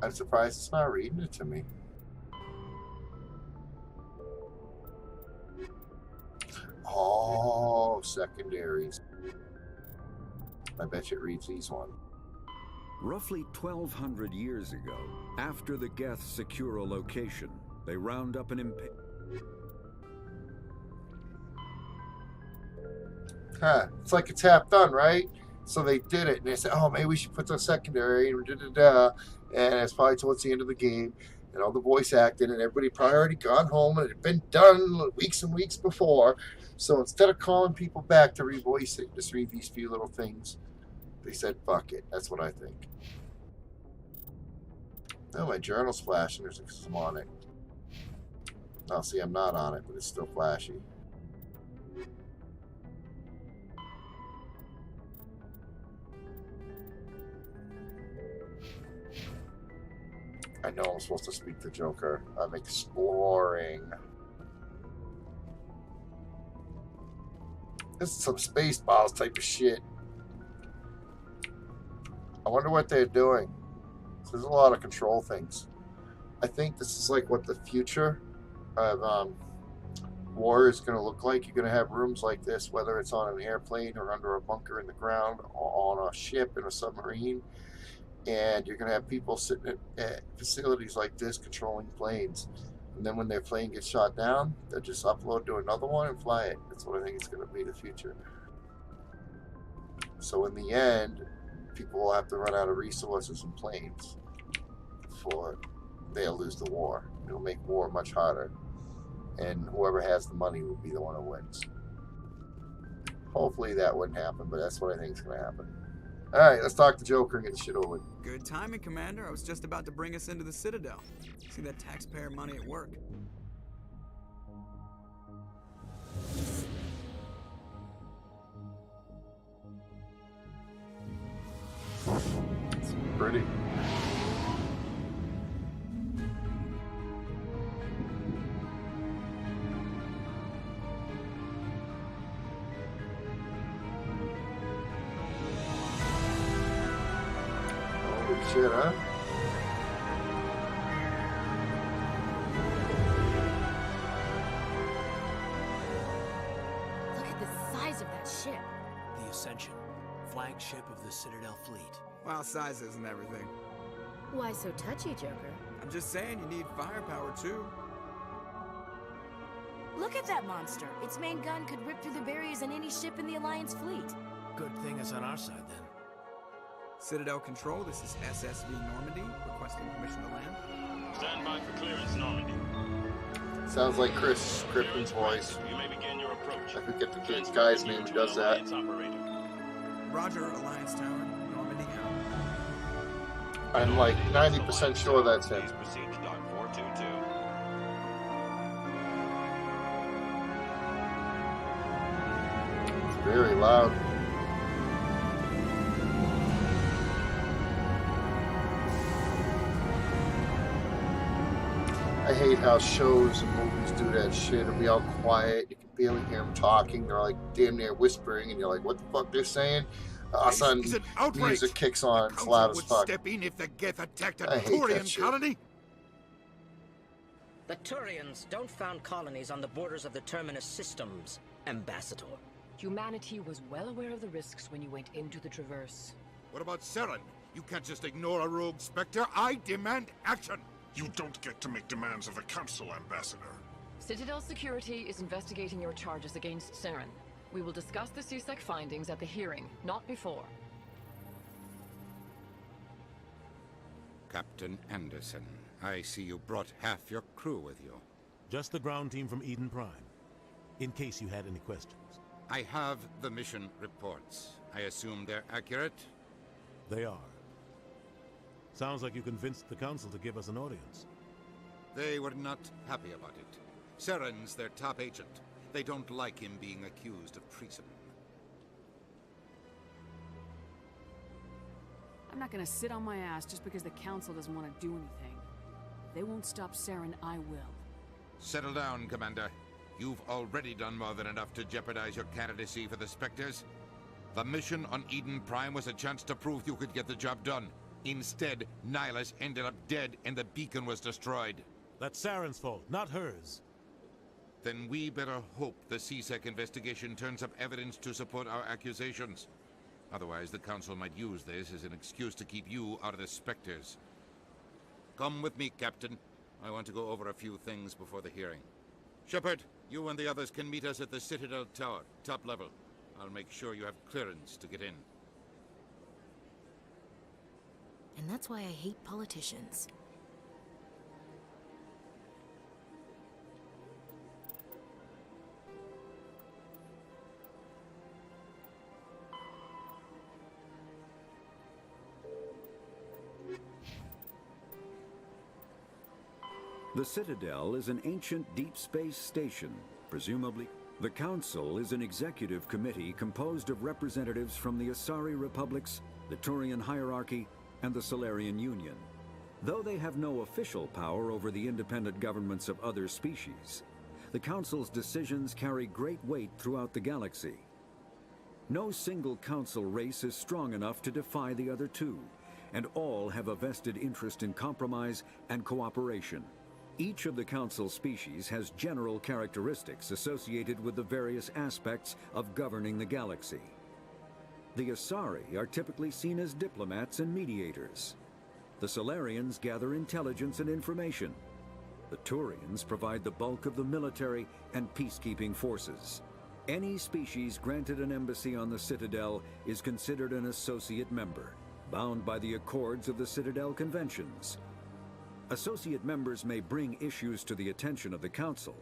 S1: I'm surprised it's not reading it to me. Oh, secondaries. I bet you it reads these ones.
S3: Roughly 1,200 years ago, after the Geth secure a location, they round up an
S1: It's like a tap done, right? So they did it, and they said, oh, maybe we should put the secondary, and da-da-da. And it's probably towards the end of the game, and all the voice acting, and everybody probably already gone home, and it had been done weeks and weeks before. So instead of calling people back to revoice it, just read these few little things, they said, fuck it. That's what I think. Oh, my journal's flashing. There's some on it. Now, see, I'm not on it, but it's still flashy. I know I'm supposed to speak to Joker. I'm exploring. This is some Spaceballs type of shit. I wonder what they're doing. There's a lot of control things. I think this is like what the future of war is going to look like. You're going to have rooms like this, whether it's on an airplane or under a bunker in the ground or on a ship in a submarine. And you're going to have people sitting at facilities like this controlling planes. And then when their plane gets shot down, they'll just upload to another one and fly it. That's what I think is going to be the future. So in the end, people will have to run out of resources and planes before they'll lose the war. It'll make war much harder. And whoever has the money will be the one who wins. Hopefully that wouldn't happen, but that's what I think is going to happen. Alright, let's talk to Joker and get the shit over with.
S7: Good timing, Commander. I was just about to bring us into the Citadel. See that taxpayer money at work.
S1: It's pretty. Shit, huh?
S16: Look at the size of that ship.
S22: The Ascension, flagship of the Citadel fleet.
S7: Well, size isn't everything.
S16: Why so touchy, Joker?
S7: I'm just saying you need firepower, too.
S16: Look at that monster. Its main gun could rip through the barriers in any ship in the Alliance fleet.
S22: Good thing it's on our side, then.
S7: Citadel Control, this is SSV Normandy, requesting permission to land.
S13: Stand by for clearance, Normandy.
S1: Sounds like Chris Griffin's voice.
S13: You may begin your approach.
S1: I forget the kid's guy's name who does that.
S7: Roger, Alliance Tower, Normandy out.
S1: I'm like 90% sure that's him.
S13: Proceed to dock 422.
S1: It's very loud. I hate how shows and movies do that shit. It'll be all quiet. You can barely hear them talking. They're like damn near whispering, and you're like, what the fuck they're saying? All of a sudden, music kicks on. It's loud as fuck.
S23: Step in if the Geth attacked a
S1: I hate that
S23: Turian
S1: shit.
S23: colony?
S24: The Turians don't found colonies on the borders of the Terminus systems, Ambassador.
S10: Humanity was well aware of the risks when you went into the Traverse.
S23: What about Saren? You can't just ignore a rogue Spectre. I demand action.
S25: You don't get to make demands of the Council, Ambassador.
S10: Citadel Security is investigating your charges against Saren. We will discuss the CSEC findings at the hearing, not before.
S26: Captain Anderson, I see you brought half your crew with you.
S4: Just the ground team from Eden Prime, in case you had any questions.
S26: I have the mission reports. I assume they're accurate?
S4: They are. Sounds like you convinced the Council to give us an audience.
S26: They were not happy about it. Saren's their top agent. They don't like him being accused of treason.
S10: I'm not gonna sit on my ass just because the Council doesn't want to do anything. If they won't stop Saren, I will.
S26: Settle down, Commander. You've already done more than enough to jeopardize your candidacy for the Spectres. The mission on Eden Prime was a chance to prove you could get the job done. Instead, Nihilus ended up dead and the beacon was destroyed.
S4: That's Saren's fault, not hers.
S26: Then we better hope the CSEC investigation turns up evidence to support our accusations. Otherwise, the Council might use this as an excuse to keep you out of the Spectres. Come with me, Captain. I want to go over a few things before the hearing. Shepard, you and the others can meet us at the Citadel Tower, top level. I'll make sure you have clearance to get in.
S16: And that's why I hate politicians.
S3: The Citadel is an ancient deep space station, presumably. The Council is an executive committee composed of representatives from the Asari Republics, the Turian Hierarchy, and the Solarian Union. Though they have no official power over the independent governments of other species, the Council's decisions carry great weight throughout the galaxy. No single Council race is strong enough to defy the other two, and all have a vested interest in compromise and cooperation. Each of the Council species has general characteristics associated with the various aspects of governing the galaxy. The Asari are typically seen as diplomats and mediators. The Solarians gather intelligence and information. The Turians provide the bulk of the military and peacekeeping forces. Any species granted an embassy on the Citadel is considered an associate member, bound by the accords of the Citadel Conventions. Associate members may bring issues to the attention of the Council,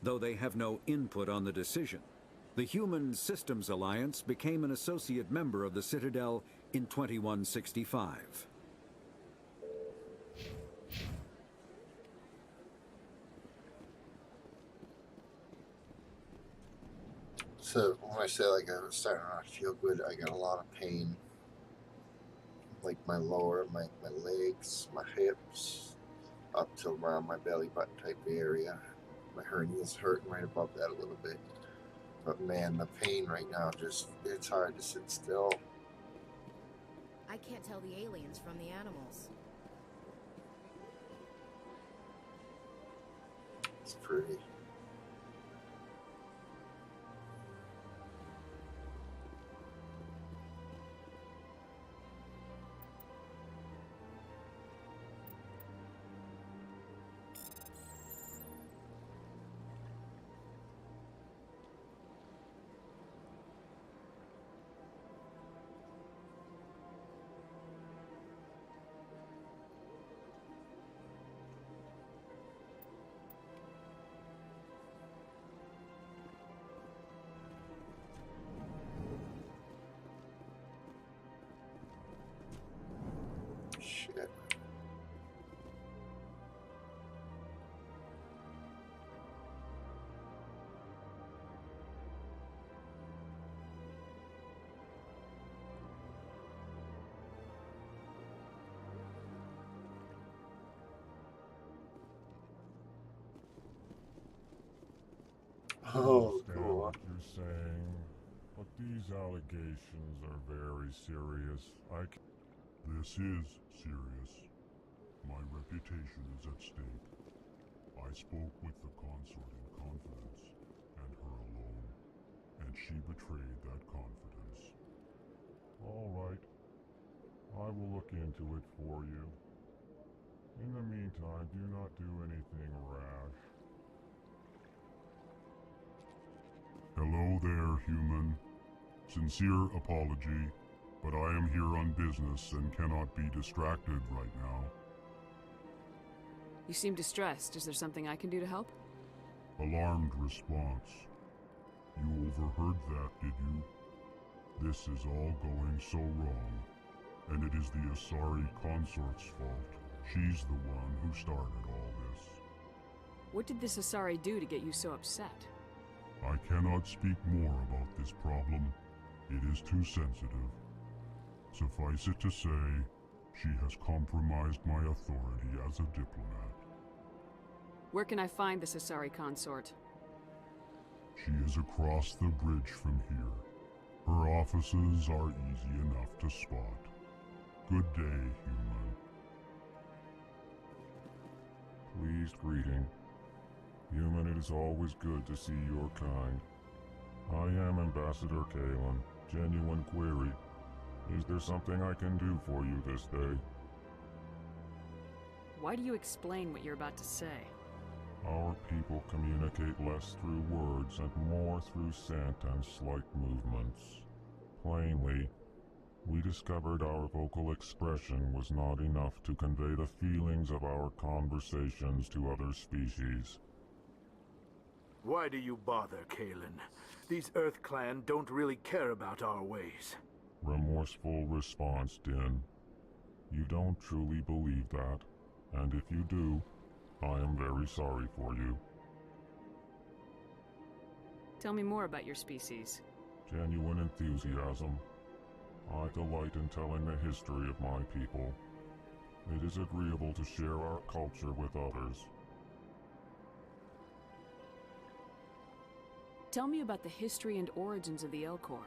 S3: though they have no input on the decision. The Human Systems Alliance became an associate member of the Citadel in 2165.
S1: So when I say like I was starting to not feel good, I got a lot of pain. Like my lower, my legs, my hips, up to around my belly button type area. My hernia's hurting right above that a little bit. But man, the pain right now just, it's hard to sit still.
S16: I can't tell the aliens from the animals.
S1: It's pretty. Shit. Oh,
S8: understand
S1: cool.
S8: what you're saying, but these allegations are very serious. This is serious. My reputation is at stake. I spoke with the consort in confidence, and her alone, and she betrayed that confidence. All right. I will look into it for you. In the meantime, do not do anything rash. Hello there, human. Sincere apology, but I am here on business and cannot be distracted right now.
S10: You seem distressed. Is there something I can do to help?
S8: Alarmed response. You heard that, did you? This is all going so wrong, and it is the Asari consort's fault. She's the one who started all this.
S10: What did this Asari do to get you so upset?
S8: I cannot speak more about this problem. It is too sensitive. Suffice it to say, she has compromised my authority as a diplomat.
S10: Where can I find this Asari consort?
S8: She is across the bridge from here. Her offices are easy enough to spot. Good day, human.
S2: Pleased greeting. Human, it is always good to see your kind. I am Ambassador Kalen. Genuine query. Is there something I can do for you this day?
S10: Why do you explain what you're about to say?
S2: Our people communicate less through words and more through scent and slight movements. Plainly, we discovered our vocal expression was not enough to convey the feelings of our conversations to other species.
S9: Why do you bother, Kalen? These Earth Clan don't really care about our ways.
S2: Remorseful response, Din. You don't truly believe that, and if you do, I am very sorry for you.
S10: Tell me more about your species.
S2: Genuine enthusiasm. I delight in telling the history of my people. It is agreeable to share our culture with others.
S10: Tell me about the history and origins of the Elcor.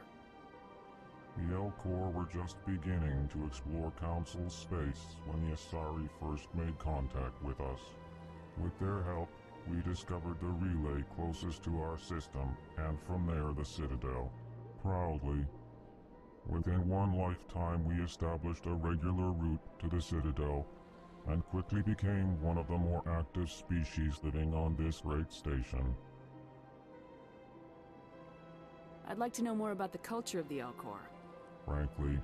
S2: The Elcor were just beginning to explore Council space when the Asari first made contact with us. With their help, we discovered the relay closest to our system, and from there the Citadel. Proudly, within one lifetime we established a regular route to the Citadel, and quickly became one of the more active species living on this great station.
S10: I'd like to know more about the culture of the Elcor.
S2: Frankly,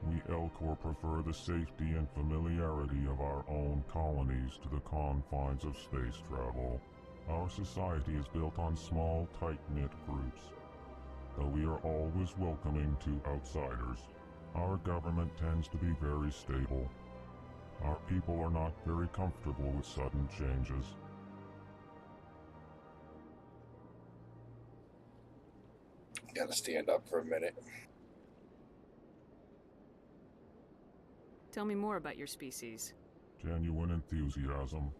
S2: we Elcor prefer the safety and familiarity of our own colonies to the confines of space travel. Our society is built on small, tight-knit groups. Though we are always welcoming to outsiders, our government tends to be very stable. Our people are not very comfortable with sudden changes.
S1: Gotta stand up for a minute.
S10: Tell me more about your species.
S2: Genuine enthusiasm.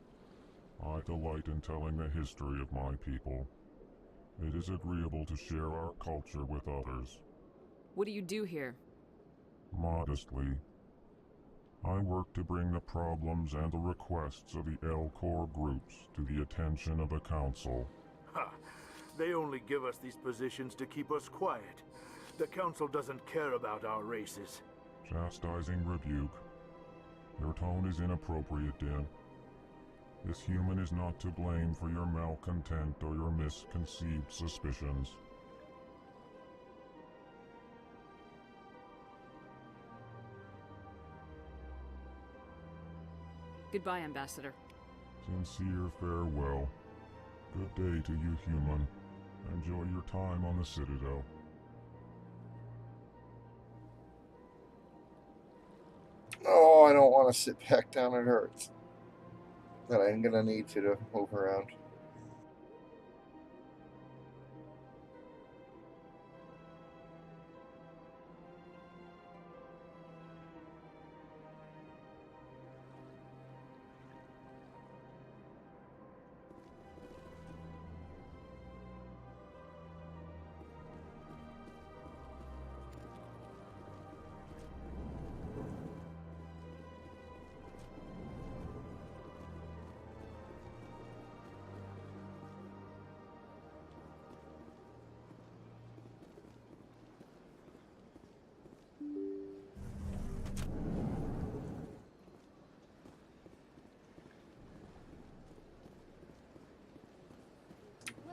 S2: I delight in telling the history of my people. It is agreeable to share our culture with others.
S10: What do you do here?
S2: Modestly, I work to bring the problems and the requests of the Elcor groups to the attention of the Council.
S9: Ha! They only give us these positions to keep us quiet. The Council doesn't care about our races.
S2: Chastising rebuke. Your tone is inappropriate, Din. This human is not to blame for your malcontent or your misconceived suspicions.
S10: Goodbye, Ambassador.
S2: Sincere farewell. Good day to you, human. Enjoy your time on the Citadel.
S1: Oh, I don't want to sit back down. It hurts. But I'm gonna need to move around.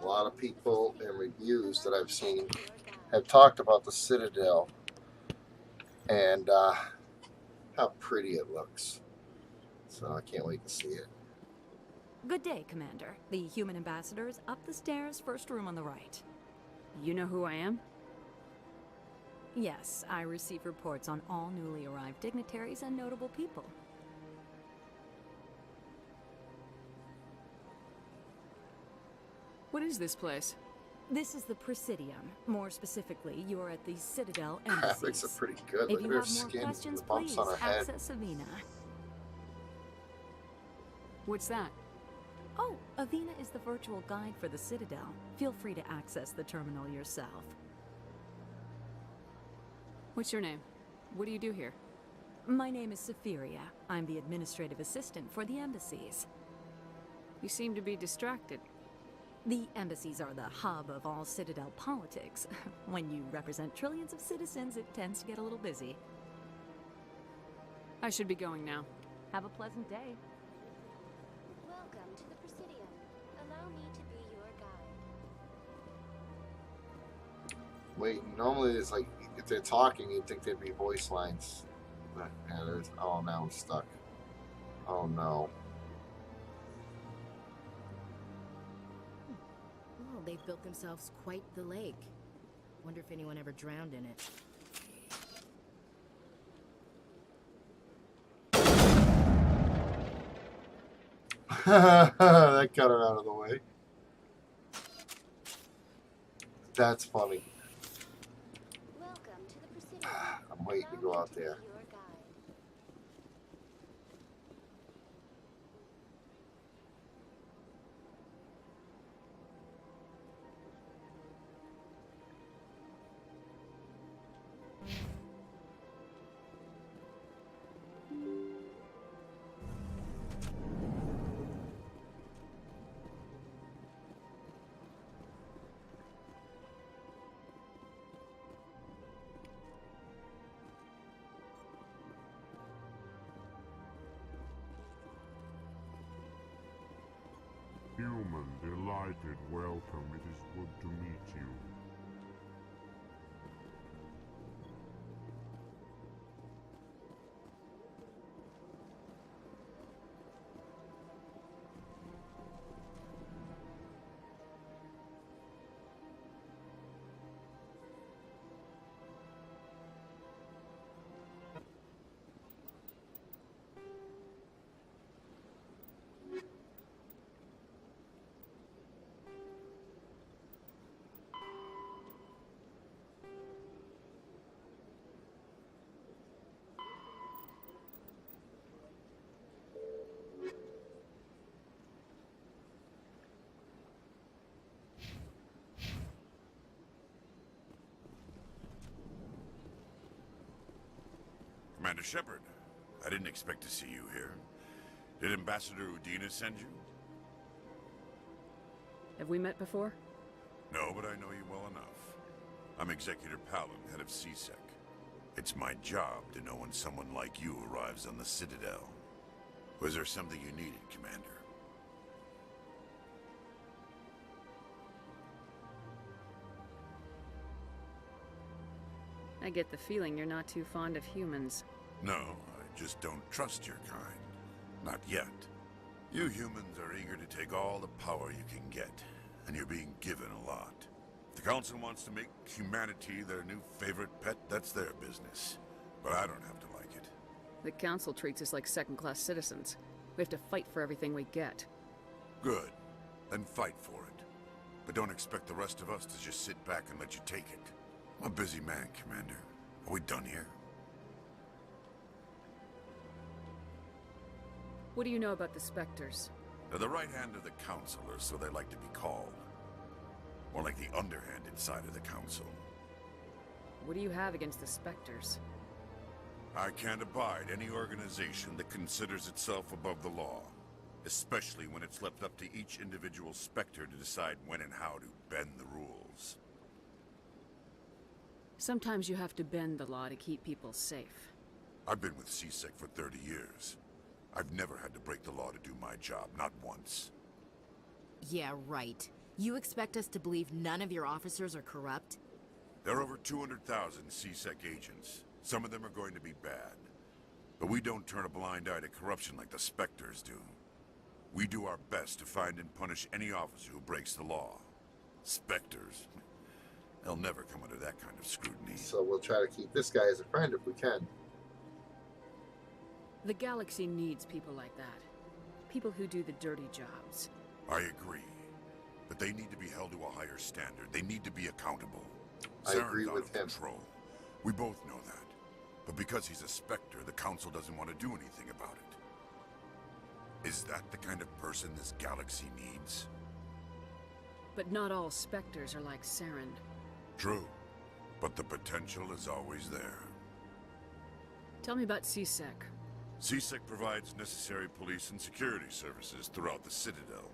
S1: A lot of people and reviews that I've seen have talked about the Citadel and how pretty it looks. So I can't wait to see it.
S15: Good day, Commander. The human ambassador is up the stairs, first room on the right.
S5: You know who I am?
S15: Yes, I receive reports on all newly arrived dignitaries and notable people.
S5: What is this place?
S15: This is the Presidium. More specifically, you are at the Citadel
S1: Graphics
S15: Embassies.
S1: are pretty good.
S15: If
S1: Look
S15: you
S1: at her
S15: have more
S1: skin,
S15: questions,
S1: the bumps
S15: please
S1: on her head.
S15: access Avina.
S5: What's that?
S15: Oh, Avina is the virtual guide for the Citadel. Feel free to access the terminal yourself.
S5: What's your name? What do you do here?
S15: My name is Safiria. I'm the administrative assistant for the embassies.
S5: You seem to be distracted.
S15: The embassies are the hub of all Citadel politics. When you represent trillions of citizens, it tends to get a little busy.
S5: I should be going now.
S15: Have a pleasant day.
S17: Welcome to the Presidium. Allow me to be your guide.
S1: Wait, normally it's like, if they're talking, you'd think there'd be voice lines. But, yeah, there's, oh, now I'm stuck. Oh, no.
S16: Well, they've built themselves quite the lake. Wonder if anyone ever drowned in it.
S1: That got her out of the way. That's funny.
S17: Welcome to the Presidium.
S1: I'm waiting to go out there.
S17: Your guide.
S8: Human, delighted, welcome. It is good to meet you.
S19: Commander Shepard, I didn't expect to see you here. Did Ambassador Udina send you?
S5: Have we met before?
S19: No, but I know you well enough. I'm Executor Palin, head of CSEC. It's my job to know when someone like you arrives on the Citadel. Was there something you needed, Commander?
S5: I get the feeling you're not too fond of humans.
S19: No, I just don't trust your kind. Not yet. You humans are eager to take all the power you can get, and you're being given a lot. If the Council wants to make humanity their new favorite pet, that's their business. But I don't have to like it.
S5: The Council treats us like second-class citizens. We have to fight for everything we get.
S19: Good. Then fight for it. But don't expect the rest of us to just sit back and let you take it. I'm a busy man, Commander. Are we done here?
S5: What do you know about the Spectres?
S19: They're the right hand of the Council, or so they like to be called. More like the underhanded side of the Council.
S5: What do you have against the Spectres?
S19: I can't abide any organization that considers itself above the law. Especially when it's left up to each individual Spectre to decide when and how to bend the rules.
S5: Sometimes you have to bend the law to keep people safe.
S19: I've been with CSEC for 30 years. I've never had to break the law to do my job, not once.
S16: Yeah, right. You expect us to believe none of your officers are corrupt?
S19: There are over 200,000 CSEC agents. Some of them are going to be bad. But we don't turn a blind eye to corruption like the Spectres do. We do our best to find and punish any officer who breaks the law. Spectres? They'll never come under that kind of scrutiny.
S1: So we'll try to keep this guy as a friend if we can.
S5: The galaxy needs people like that. People who do the dirty jobs.
S19: I agree. But they need to be held to a higher standard. They need to be accountable.
S1: I agree with him.
S19: Control. We both know that. But because he's a Spectre, the Council doesn't want to do anything about it. Is that the kind of person this galaxy needs?
S5: But not all Spectres are like Saren.
S19: True. But the potential is always there.
S5: Tell me about CSEC.
S19: CSEC provides necessary police and security services throughout the Citadel.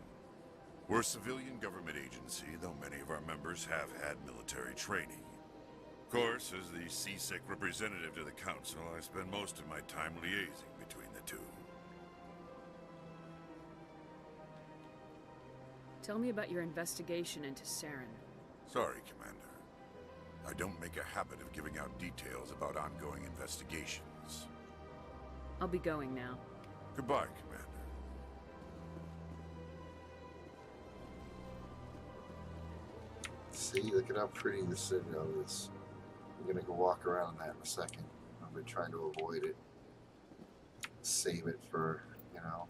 S19: We're a civilian government agency, though many of our members have had military training. Of course, as the CSEC representative to the Council, I spend most of my time liaising between the two.
S5: Tell me about your investigation into Saren.
S19: Sorry, Commander. I don't make a habit of giving out details about ongoing investigations.
S5: I'll be going now.
S19: Goodbye, Commander.
S1: See, look at how pretty the Citadel is. I'm gonna go walk around that in a second. I've been trying to avoid it. Save it for, you know.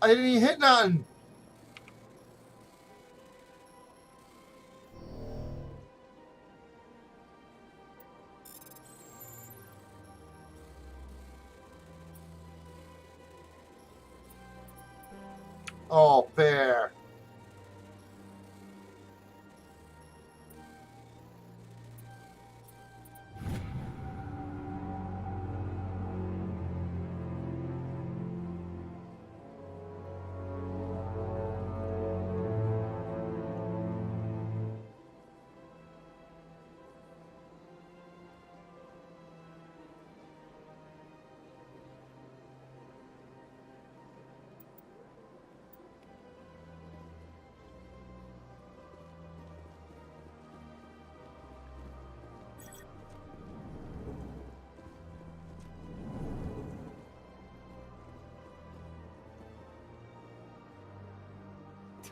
S1: I didn't even hit none. Oh, bear.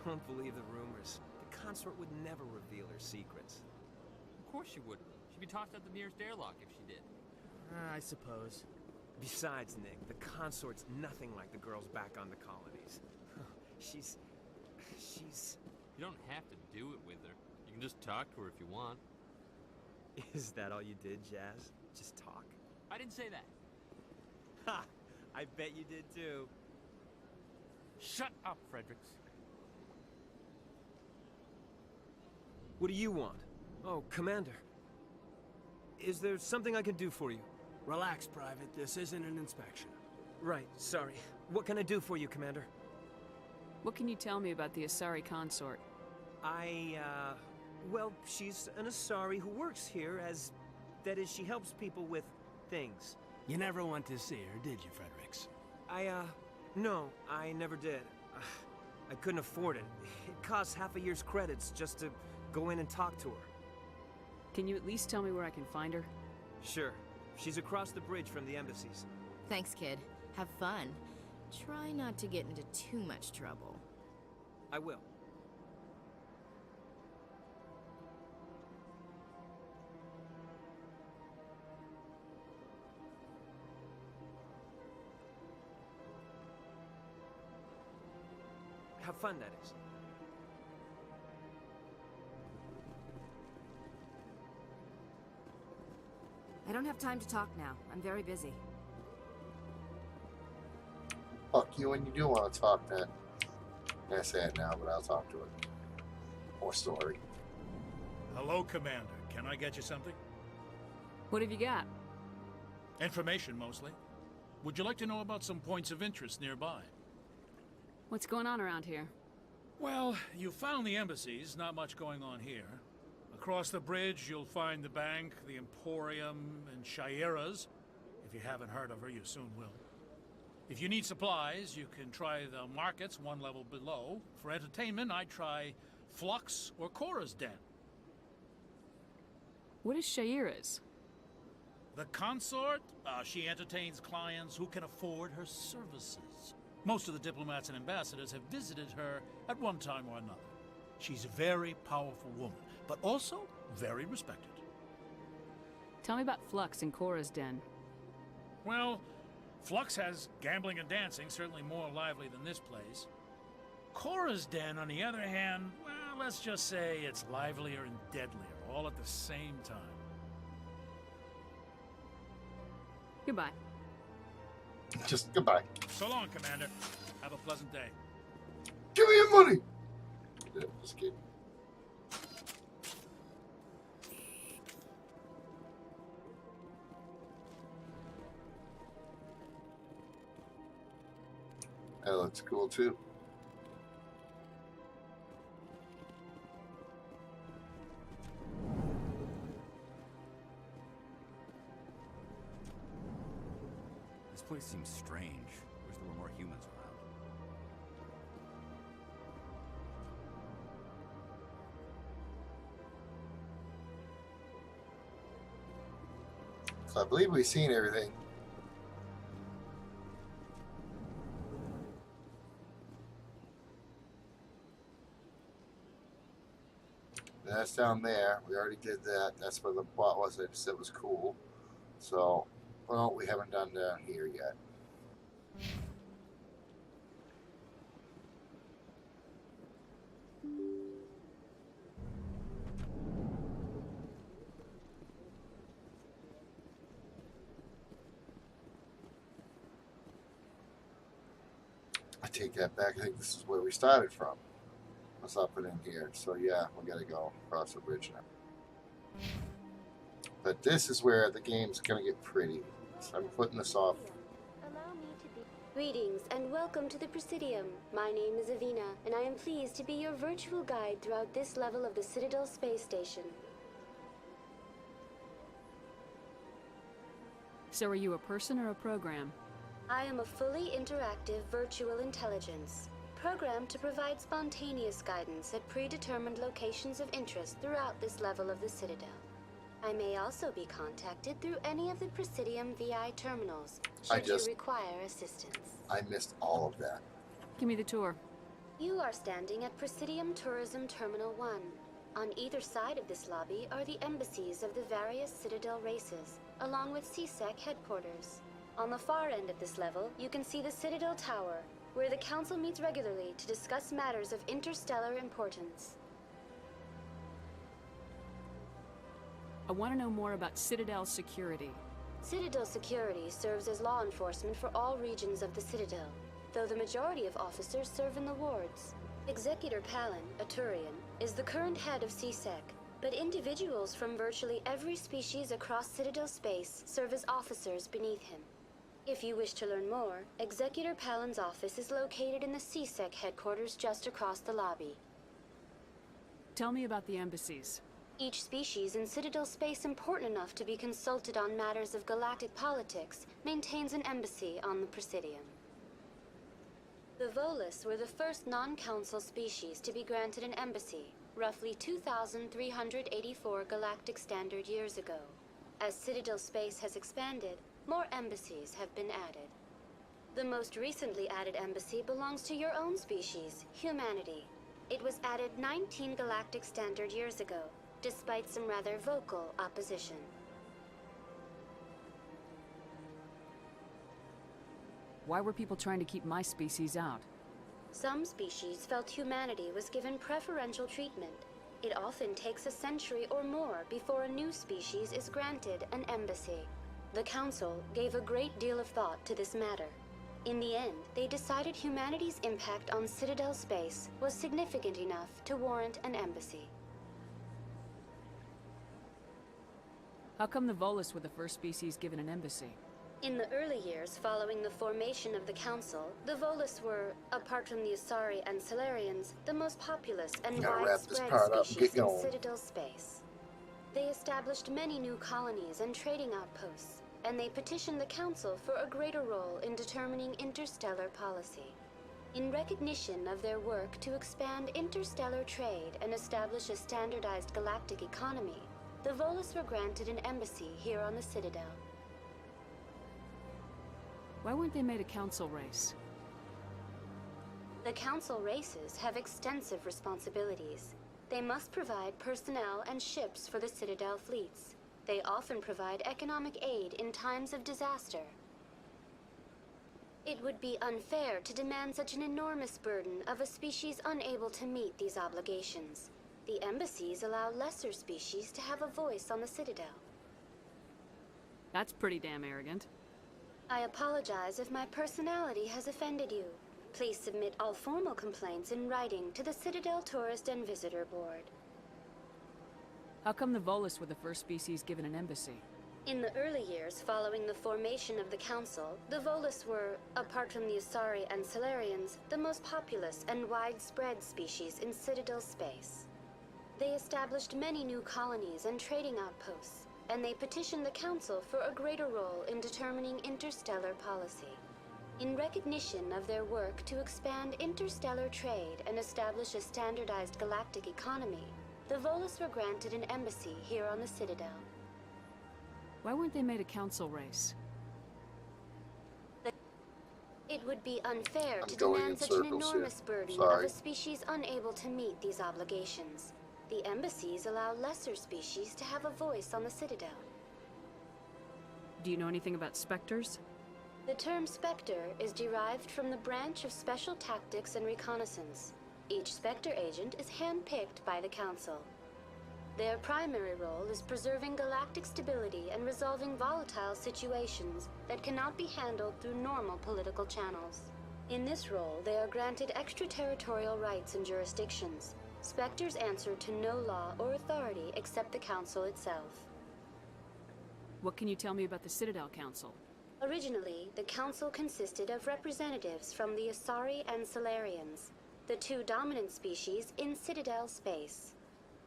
S6: Don't believe the rumors. The consort would never reveal her secrets.
S11: Of course she wouldn't. She'd be tossed out the nearest airlock if she did.
S6: I suppose. Besides, Nick, the consort's nothing like the girls back on the colonies. She's...
S11: You don't have to do it with her. You can just talk to her if you want.
S6: Is that all you did, Jazz? Just talk?
S11: I didn't say that.
S6: Ha! I bet you did too.
S11: Shut up, Fredericks.
S6: What do you want? Oh, Commander. Is there something I can do for you?
S22: Relax, Private. This isn't an inspection.
S6: Right, sorry. What can I do for you, Commander?
S5: What can you tell me about the Asari consort?
S6: Well, she's an Asari who works here as... That is, she helps people with things.
S22: You never went to see her, did you, Fredericks?
S6: No, I never did. I couldn't afford it. It costs half a year's credits just to go in and talk to her.
S5: Can you at least tell me where I can find her?
S6: Sure. She's across the bridge from the embassies.
S16: Thanks, kid. Have fun. Try not to get into too much trouble.
S6: I will. Have fun, that is.
S10: I don't have time to talk now. I'm very busy.
S1: Fuck you when you do want to talk, then. I say it now, but I'll talk to it. More story.
S12: Hello, Commander. Can I get you something?
S5: What have you got?
S12: Information, mostly. Would you like to know about some points of interest nearby?
S5: What's going on around here?
S12: Well, you found the embassies, not much going on here. Across the bridge, you'll find the bank, the Emporium, and Shayera's. If you haven't heard of her, you soon will. If you need supplies, you can try the markets one level below. For entertainment, I'd try Flux or Cora's Den.
S5: What is Shayera's?
S12: The consort? She entertains clients who can afford her services. Most of the diplomats and ambassadors have visited her at one time or another. She's a very powerful woman, but also very respected.
S5: Tell me about Flux and Cora's Den.
S12: Well, Flux has gambling and dancing, certainly more lively than this place. Cora's Den, on the other hand, well, let's just say it's livelier and deadlier, all at the same time.
S5: Goodbye.
S1: Just goodbye.
S12: So long, Commander. Have a pleasant day.
S1: Give me your money! Yeah, just kidding. That looks cool too.
S7: This place seems strange. Wish there were more humans around.
S1: So I believe we've seen everything. That's down there. We already did that. That's where the plot was. I just said it was cool. So, well, we haven't done down here yet. I take that back. I think this is where we started from. What's up and in here? So yeah, we gotta go across the bridge now. But this is where the game's gonna get pretty. So I'm putting this off.
S17: Allow me to be. Greetings and welcome to the Presidium. My name is Avina, and I am pleased to be your virtual guide throughout this level of the Citadel Space Station.
S5: So are you a person or a program?
S17: I am a fully interactive virtual intelligence, programmed to provide spontaneous guidance at predetermined locations of interest throughout this level of the Citadel. I may also be contacted through any of the Presidium VI terminals, should you require assistance.
S1: I missed all of that.
S5: Give me the tour.
S17: You are standing at Presidium Tourism Terminal 1. On either side of this lobby are the embassies of the various Citadel races, along with CSEC headquarters. On the far end of this level, you can see the Citadel Tower, where the Council meets regularly to discuss matters of interstellar importance.
S5: I want to know more about Citadel security.
S17: Citadel security serves as law enforcement for all regions of the Citadel, though the majority of officers serve in the wards. Executor Palin, a Turian, is the current head of CSEC, but individuals from virtually every species across Citadel space serve as officers beneath him. If you wish to learn more, Executor Palin's office is located in the CSEC headquarters just across the lobby.
S5: Tell me about the embassies.
S17: Each species in Citadel space important enough to be consulted on matters of galactic politics maintains an embassy on the Presidium. The Volus were the first non-council species to be granted an embassy, roughly 2,384 galactic standard years ago. As Citadel space has expanded, more embassies have been added. The most recently added embassy belongs to your own species, humanity. It was added 19 galactic standard years ago, despite some rather vocal opposition.
S5: Why were people trying to keep my species out?
S17: Some species felt humanity was given preferential treatment. It often takes a century or more before a new species is granted an embassy. The Council gave a great deal of thought to this matter. In the end, they decided humanity's impact on Citadel space was significant enough to warrant an embassy.
S5: How come the Volus were the first species given an embassy?
S17: In the early years following the formation of the Council, the Volus were, apart from the Asari and Salarians, the most populous and widespread species in Citadel space. They established many new colonies and trading outposts, and they petitioned the Council for a greater role in determining interstellar policy. In recognition of their work to expand interstellar trade and establish a standardized galactic economy, the Volus were granted an embassy here on the Citadel.
S5: Why weren't they made a council race?
S17: The council races have extensive responsibilities. They must provide personnel and ships for the Citadel fleets. They often provide economic aid in times of disaster. It would be unfair to demand such an enormous burden of a species unable to meet these obligations. The embassies allow lesser species to have a voice on the Citadel.
S5: That's pretty damn arrogant.
S17: I apologize if my personality has offended you. Please submit all formal complaints in writing to the Citadel Tourist and Visitor Board.
S5: How come the Volus were the first species given an embassy?
S17: In the early years following the formation of the Council, the Volus were, apart from the Asari and Salarians, the most populous and widespread species in Citadel space. They established many new colonies and trading outposts, and they petitioned the Council for a greater role in determining interstellar policy. In recognition of their work to expand interstellar trade and establish a standardized galactic economy, the Volus were granted an embassy here on the Citadel.
S5: Why weren't they made a council race?
S17: It would be unfair to demand such an enormous burden of a species unable to meet these obligations. The embassies allow lesser species to have a voice on the Citadel.
S5: Do you know anything about Spectres?
S17: The term Spectre is derived from the branch of Special Tactics and Reconnaissance. Each Spectre agent is handpicked by the Council. Their primary role is preserving galactic stability and resolving volatile situations that cannot be handled through normal political channels. In this role, they are granted extraterritorial rights and jurisdictions. Spectres answer to no law or authority except the Council itself.
S5: What can you tell me about the Citadel Council?
S17: Originally, the Council consisted of representatives from the Asari and Salarians, the two dominant species in Citadel space.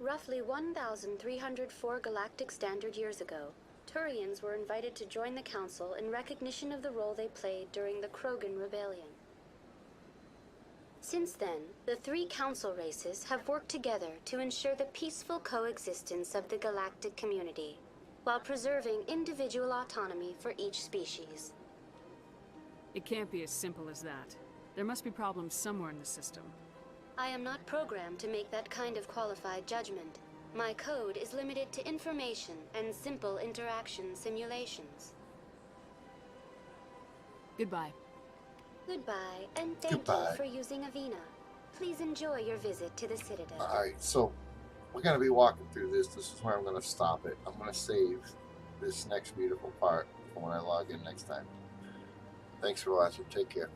S17: Roughly 1,304 galactic standard years ago, Turians were invited to join the Council in recognition of the role they played during the Krogan Rebellion. Since then, the three Council races have worked together to ensure the peaceful coexistence of the galactic community, while preserving individual autonomy for each species.
S5: It can't be as simple as that. There must be problems somewhere in the system.
S17: I am not programmed to make that kind of qualified judgment. My code is limited to information and simple interaction simulations.
S5: Goodbye.
S17: Goodbye, and thank you for using Avina. Please enjoy your visit to the Citadel.
S1: Alright, so we're going to be walking through this. This is where I'm going to stop it. I'm going to save this next beautiful part for when I log in next time. Thanks for watching. Take care.